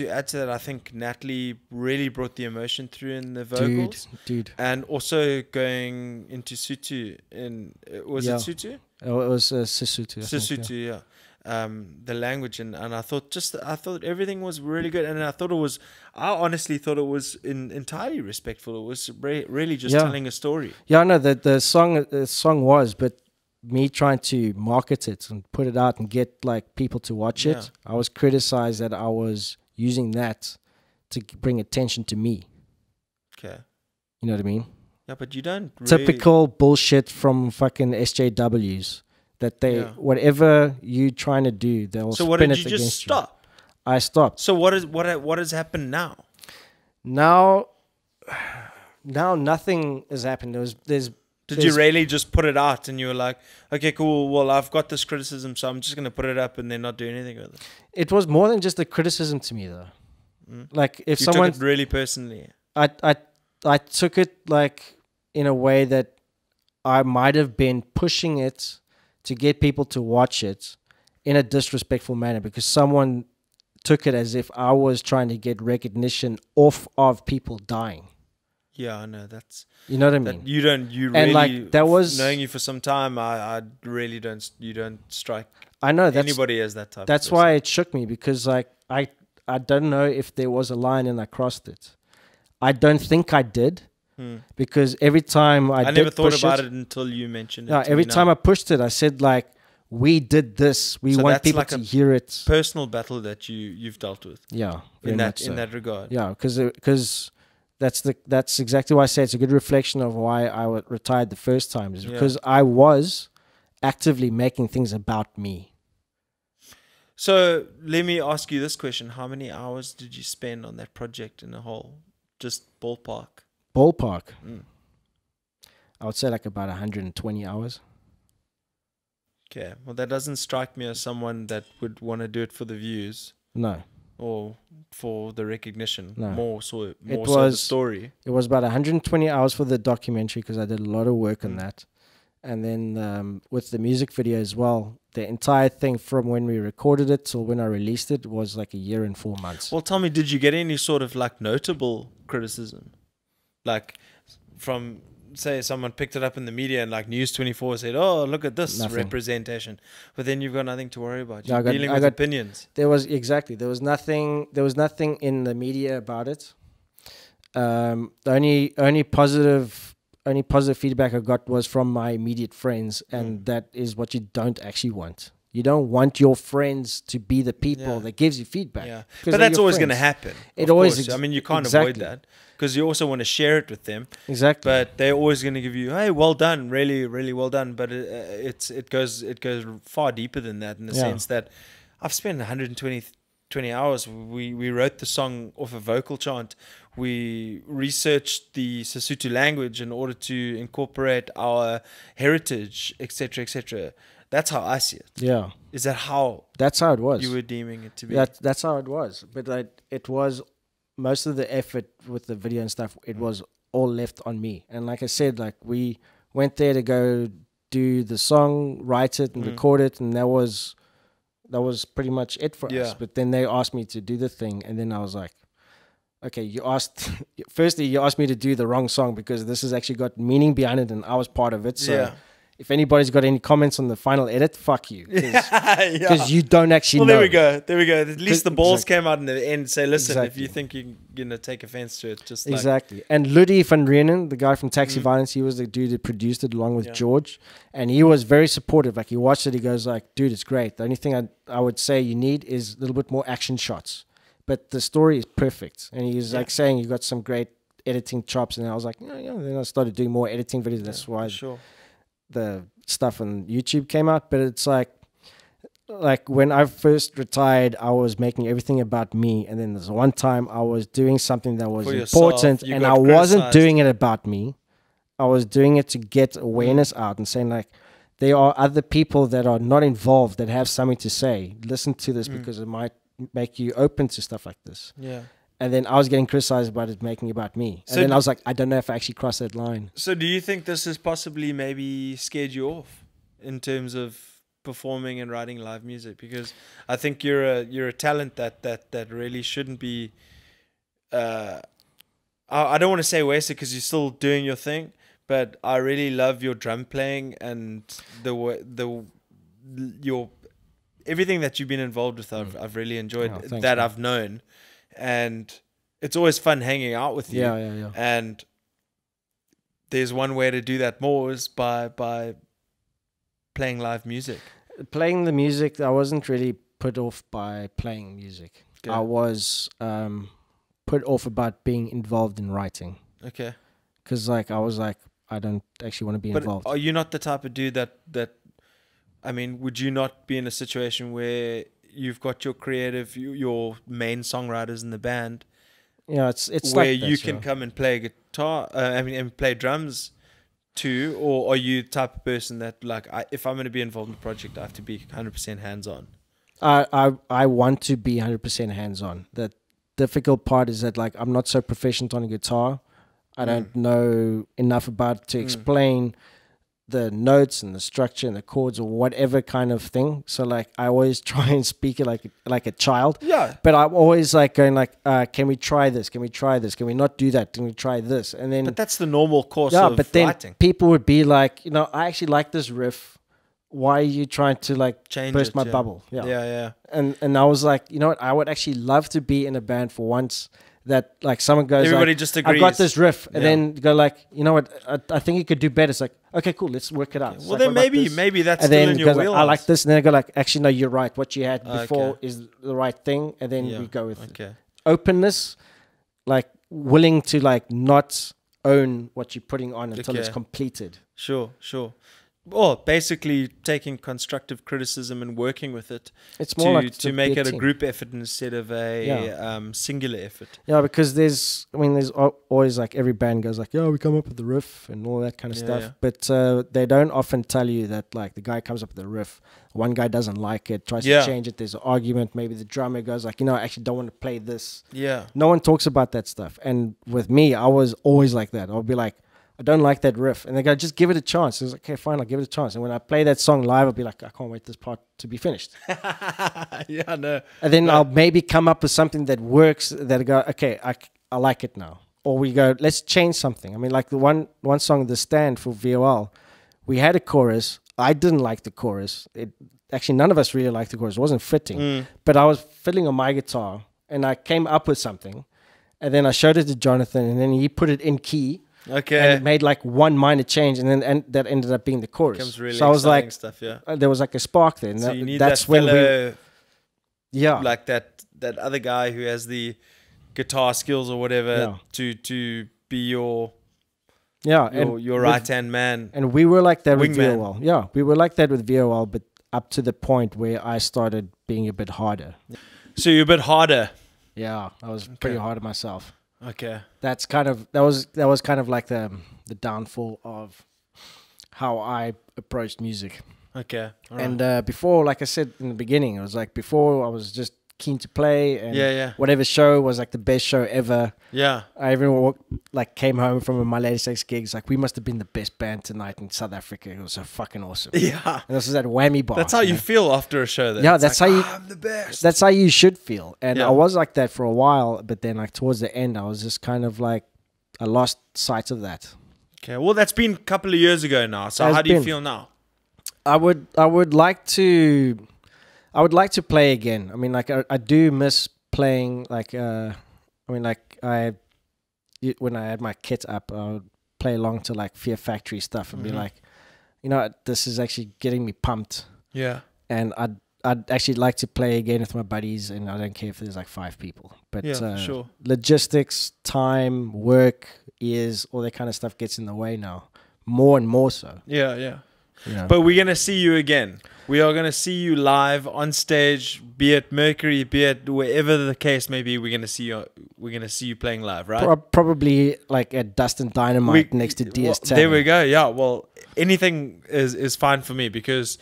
Speaker 1: add to that, I think Natalie really brought the emotion through in the vocals.
Speaker 2: Dude.
Speaker 1: And also going into Sutu. Was it Sutu?
Speaker 2: Oh, it was Sisutu.
Speaker 1: Sisutu, yeah. The language. And I thought everything was really good. And I honestly thought it was entirely respectful. It was really just telling a story.
Speaker 2: Yeah, no, the song was, but me trying to market it and put it out and get like people to watch it, I was criticized that I was using that to bring attention to me. Okay. You know what I mean?
Speaker 1: Yeah, but you don't
Speaker 2: typical bullshit from fucking SJWs that they whatever you trying to do, they'll
Speaker 1: spin
Speaker 2: it against you. So what did you
Speaker 1: just stop?
Speaker 2: I stopped.
Speaker 1: So what has happened now?
Speaker 2: Now nothing has happened.
Speaker 1: Did you really just put it out and you were like, okay, cool, well, I've got this criticism, so I'm just going to put it up and then not do anything with it?
Speaker 2: It was more than just a criticism to me, though. Like, if
Speaker 1: someone took it really personally.
Speaker 2: I took it, like, in a way that I might have been pushing it to get people to watch it in a disrespectful manner because someone took it as if I was trying to get recognition off of people dying.
Speaker 1: Yeah, I know. That's,
Speaker 2: you know what I mean?
Speaker 1: You really, and like, that was knowing you for some time, I really you don't strike.
Speaker 2: I know
Speaker 1: anybody as that type.
Speaker 2: That's why it shook me because like I don't know if there was a line and I crossed it. I don't think I did because every time I
Speaker 1: never thought about it until you mentioned it.
Speaker 2: No, every time I pushed it, I said like, we did this. We want people to hear it.
Speaker 1: Personal battle that you've dealt with.
Speaker 2: Yeah,
Speaker 1: in that regard.
Speaker 2: Yeah, because. That's exactly why I say it's a good reflection of why I retired the first time. Is because I was actively making things about me.
Speaker 1: So let me ask you this question: how many hours did you spend on that project in a whole? Just ballpark.
Speaker 2: Ballpark. I would say like about 120 hours.
Speaker 1: Okay, well that doesn't strike me as someone that would want to do it for the views.
Speaker 2: No.
Speaker 1: Or for the recognition,
Speaker 2: no.
Speaker 1: more so the story.
Speaker 2: It was about 120 hours for the documentary because I did a lot of work on that. And then with the music video as well, the entire thing from when we recorded it till when I released it was like 1 year and 4 months.
Speaker 1: Well, tell me, did you get any sort of like notable criticism? Like say someone picked it up in the media and like News 24 said, oh, look at this representation, but then you've got nothing to worry about. You're dealing with opinions.
Speaker 2: There was nothing in the media about it. The only positive feedback I got was from my immediate friends, and that is what you don't actually want. You don't want your friends to be the people that gives you feedback.
Speaker 1: Yeah. But that's always going to happen.
Speaker 2: It always.
Speaker 1: I mean, you can't avoid that because you also want to share it with them.
Speaker 2: Exactly.
Speaker 1: But they're always going to give you, hey, well done, really, really well done. But it goes far deeper than that in the sense that I've spent 120 hours. We wrote the song off a vocal chant. We researched the Sesotho language in order to incorporate our heritage, etc., etc. That's how I see it.
Speaker 2: Yeah.
Speaker 1: Is that how?
Speaker 2: That's how it was.
Speaker 1: You were deeming it to be.
Speaker 2: That's how it was. But it was most of the effort with the video and stuff. It was all left on me. And like I said, like we went there to go do the song, write it, and record it, and that was pretty much it for us. But then they asked me to do the thing, and then I was like, okay, firstly you asked me to do the wrong song because this has actually got meaning behind it, and I was part of it. So if anybody's got any comments on the final edit, fuck you. Because you don't actually know.
Speaker 1: There we go. At least the balls came out in the end. Say, listen, if you think you're going to take offense to it, just
Speaker 2: Exactly. And Ludie van Reenen, the guy from Taxi Violence, he was the dude that produced it along with George. And he was very supportive. Like, he watched it, he goes like, dude, it's great. The only thing I would say you need is a little bit more action shots. But the story is perfect. And he's like saying you got some great editing chops. And I was like, then I started doing more editing videos. That's why the stuff on YouTube came out. But it's like when I first retired, I was making everything about me. And then there's one time I was doing something that was important, and I wasn't doing it about me. I was doing it to get awareness out and saying like, there are other people that are not involved that have something to say. Listen to this because it might make you open to stuff like this.
Speaker 1: Yeah.
Speaker 2: And then I was getting criticized about it making about me. And then I was like, I don't know if I actually crossed that line.
Speaker 1: So do you think this has possibly maybe scared you off in terms of performing and writing live music? Because I think you're a talent that really shouldn't be I don't want to say wasted because you're still doing your thing, but I really love your drum playing and your everything that you've been involved with. I've really enjoyed that. I've known. And it's always fun hanging out with you.
Speaker 2: Yeah.
Speaker 1: And there's one way to do that more is by playing live music.
Speaker 2: Playing the music, I wasn't really put off by playing music. Okay. I was put off about being involved in writing.
Speaker 1: Okay.
Speaker 2: Because like I was like, I don't actually want to be involved.
Speaker 1: Are you not the type of dude that I mean, would you not be in a situation where you've got your creative, your main songwriters in the band?
Speaker 2: Yeah, it's
Speaker 1: where
Speaker 2: like that,
Speaker 1: you can come and play guitar, and play drums too, or are you the type of person that like, if I'm going to be involved in the project, I have to be 100% hands-on?
Speaker 2: I want to be 100% hands-on. The difficult part is that like I'm not so proficient on a guitar. I don't know enough about it to explain the notes and the structure and the chords or whatever kind of thing. So like I always try and speak it like a child.
Speaker 1: Yeah.
Speaker 2: But I'm always like going like, can we try this? Can we try this? Can we not do that? Can we try this? And then.
Speaker 1: But that's the normal course of
Speaker 2: but then
Speaker 1: writing.
Speaker 2: People would be like, I actually like this riff. Why are you trying to like burst my bubble?
Speaker 1: Yeah.
Speaker 2: And I was like, you know what? I would actually love to be in a band for once. That like someone goes,
Speaker 1: everybody
Speaker 2: like,
Speaker 1: just agrees.
Speaker 2: I've got this riff, and then go like, you know what? I think you could do better. It's like, okay, cool, let's work it out.
Speaker 1: Well, then maybe that's
Speaker 2: and
Speaker 1: still
Speaker 2: then
Speaker 1: in your wheelhouse.
Speaker 2: Like, I like this, and then I go like, actually, no, you're right. What you had before is the right thing, and then we go with openness, like willing to like not own what you're putting on until it's completed.
Speaker 1: Sure. Well, basically taking constructive criticism and working with it.
Speaker 2: It's more like
Speaker 1: to make it a group effort instead of a singular effort.
Speaker 2: Yeah, because there's always like every band goes like, we come up with the riff and all that kind of stuff. Yeah. But they don't often tell you that like the guy comes up with the riff, one guy doesn't like it, tries to change it. There's an argument. Maybe the drummer goes like, I actually don't want to play this.
Speaker 1: Yeah.
Speaker 2: No one talks about that stuff. And with me, I was always like that. I'll be like, I don't like that riff. And they go, just give it a chance. I was like, okay, fine, I'll give it a chance. And when I play that song live, I'll be like, I can't wait this part to be finished.
Speaker 1: Yeah, no.
Speaker 2: And then I'll maybe come up with something that works, that I go, okay, I like it now. or we go, let's change something. I mean, like the one song, The Stand for V.O.L, we had a chorus. I didn't like the chorus. Actually, none of us really liked the chorus. It wasn't fitting. But I was fiddling on my guitar, and I came up with something, and then I showed it to Jonathan, and then he put it in key.
Speaker 1: Okay.
Speaker 2: And it made like one minor change, and then that ended up being the chorus.
Speaker 1: Really
Speaker 2: so I was like,
Speaker 1: stuff, yeah.
Speaker 2: There was like a spark there. And
Speaker 1: so you need
Speaker 2: that's
Speaker 1: that
Speaker 2: when
Speaker 1: fellow,
Speaker 2: yeah,
Speaker 1: like that other guy who has the guitar skills or whatever to be your right hand man.
Speaker 2: And we were like that with
Speaker 1: Wingman.
Speaker 2: V.O.L. Yeah, we were like that with V.O.L, but up to the point where I started being a bit harder.
Speaker 1: So you're a bit harder.
Speaker 2: Yeah, I was pretty hard on myself.
Speaker 1: Okay.
Speaker 2: That's kind of that was kind of like the downfall of how I approached music.
Speaker 1: Okay. All right.
Speaker 2: And before, like I said in the beginning, it was like before I was just keen to play, and whatever show was like the best show ever.
Speaker 1: Yeah.
Speaker 2: I even came home from my latest 6 gigs, like we must have been the best band tonight in South Africa. It was so fucking awesome.
Speaker 1: Yeah.
Speaker 2: And this is at Whammy Bar.
Speaker 1: That's how you feel after a show. Then.
Speaker 2: Yeah, that's
Speaker 1: like,
Speaker 2: how you.
Speaker 1: I'm the best.
Speaker 2: That's how you should feel. And I was like that for a while, but then like towards the end, I was just kind of like I lost sight of that.
Speaker 1: Okay. Well, that's been a couple of years ago now. So how do you feel now? I
Speaker 2: would like to play again. I mean, like I do miss playing. Like I mean, like when I had my kit up, I would play along to like Fear Factory stuff and be like, you know, this is actually getting me pumped.
Speaker 1: Yeah.
Speaker 2: And I'd actually like to play again with my buddies, and I don't care if there's like 5 people. But
Speaker 1: sure.
Speaker 2: Logistics, time, work, ears, all that kind of stuff gets in the way now, more and more so.
Speaker 1: Yeah, yeah.
Speaker 2: You know?
Speaker 1: But we're gonna see you again. We are gonna see you live on stage, be it Mercury, be it wherever the case may be. We're gonna see you. We're gonna see you playing live, right?
Speaker 2: Probably like at Dust and Dynamite next to DS.
Speaker 1: Well, there we go. Yeah. Well, anything is fine for me because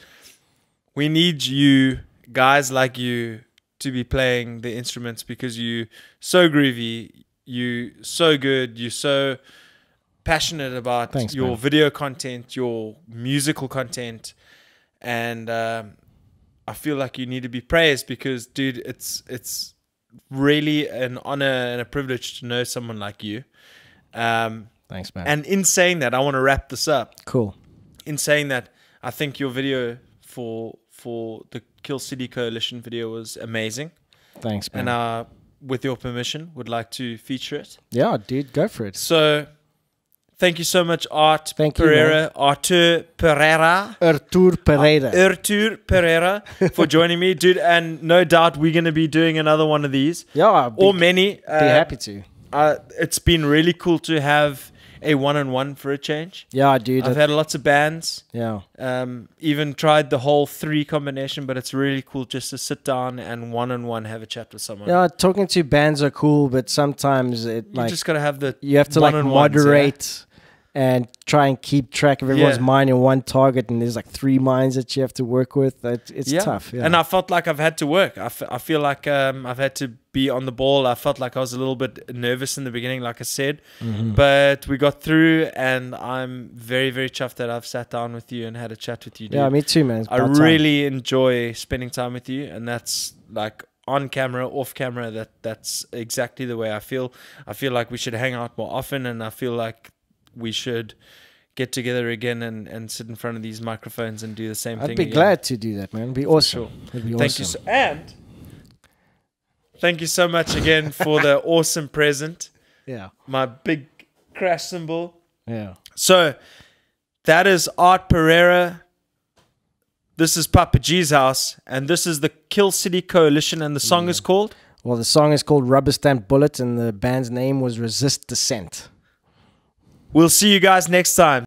Speaker 1: we need you guys like you to be playing the instruments because you so groovy, you so good, you so passionate about your video content, your musical content, and I feel like you need to be praised because, dude, it's really an honor and a privilege to know someone like you.
Speaker 2: Thanks, man.
Speaker 1: And in saying that, I want to wrap this up.
Speaker 2: Cool.
Speaker 1: In saying that, I think your video for the Kill City Coalition video was amazing.
Speaker 2: Thanks, man.
Speaker 1: And with your permission, would like to feature it.
Speaker 2: Yeah, dude, go for it.
Speaker 1: So, thank you so much,
Speaker 2: Pereira.
Speaker 1: Artur Pereira. Artur Pereira for joining me, dude. And no doubt we're going to be doing another one of these.
Speaker 2: Yeah,
Speaker 1: many.
Speaker 2: Be happy to.
Speaker 1: It's been really cool to have a one-on-one for a change.
Speaker 2: Yeah, dude.
Speaker 1: I've had lots of bands.
Speaker 2: Yeah.
Speaker 1: Even tried the whole 3 combination, but it's really cool just to sit down and one-on-one have a chat with someone.
Speaker 2: Yeah, talking to bands are cool, but sometimes you
Speaker 1: just gotta have
Speaker 2: you have to like moderate and try and keep track of everyone's mind in one target, and there's like 3 minds that you have to work with. It's tough. Yeah.
Speaker 1: And I felt like I've had to work. I feel like I've had to be on the ball. I felt like I was a little bit nervous in the beginning, like I said, but we got through, and I'm very, very chuffed that I've sat down with you and had a chat with you, dude.
Speaker 2: Yeah, me too, man.
Speaker 1: I really enjoy spending time with you, and that's like on camera, off camera. That's exactly the way I feel. I feel like we should hang out more often, and I feel like we should get together again and sit in front of these microphones and do the same thing.
Speaker 2: I'd be glad to do that, man. It'd be awesome.
Speaker 1: Sure.
Speaker 2: It'd be
Speaker 1: Thank
Speaker 2: awesome.
Speaker 1: you. And thank you so much again for the awesome present.
Speaker 2: Yeah.
Speaker 1: My big crash cymbal.
Speaker 2: Yeah.
Speaker 1: So that is Art Pereira. This is Papa G's house. And this is the Kill City Coalition. And the song is called?
Speaker 2: Well, the song is called Rubber Stamp Bullet, and the band's name was Resist Descent.
Speaker 1: We'll see you guys next time.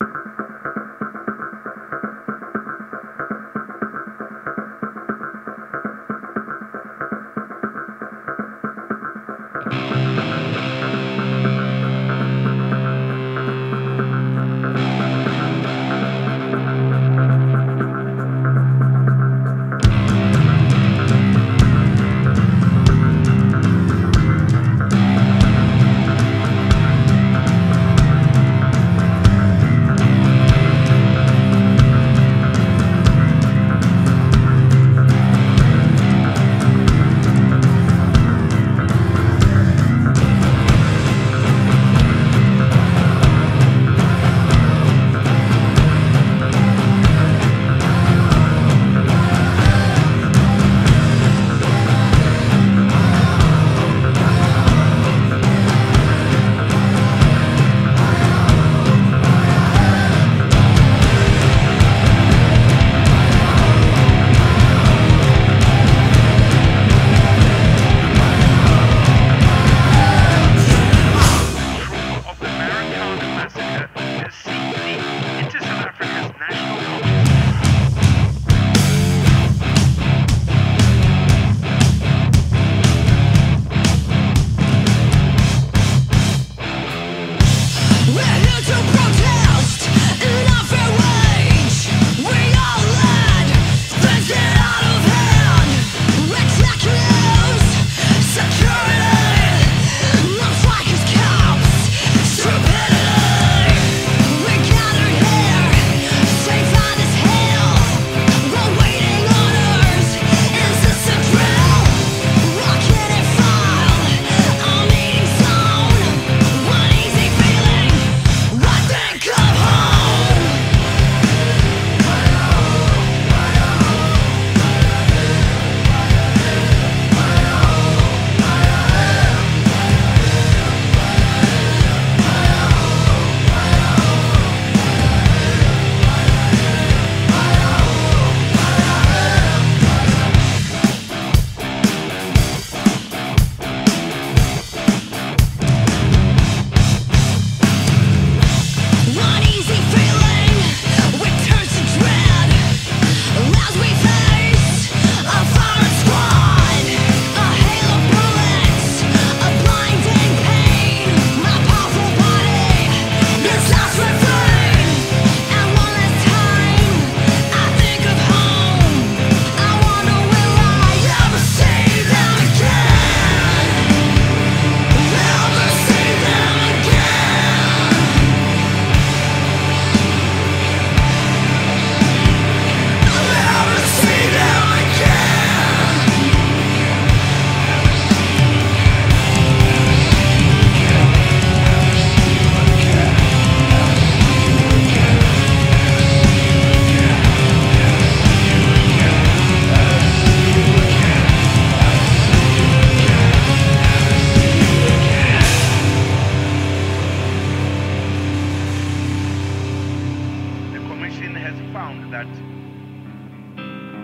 Speaker 3: has found that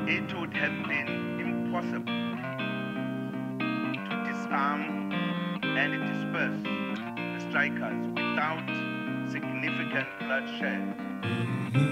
Speaker 3: it would have been impossible to disarm and disperse the strikers without significant bloodshed.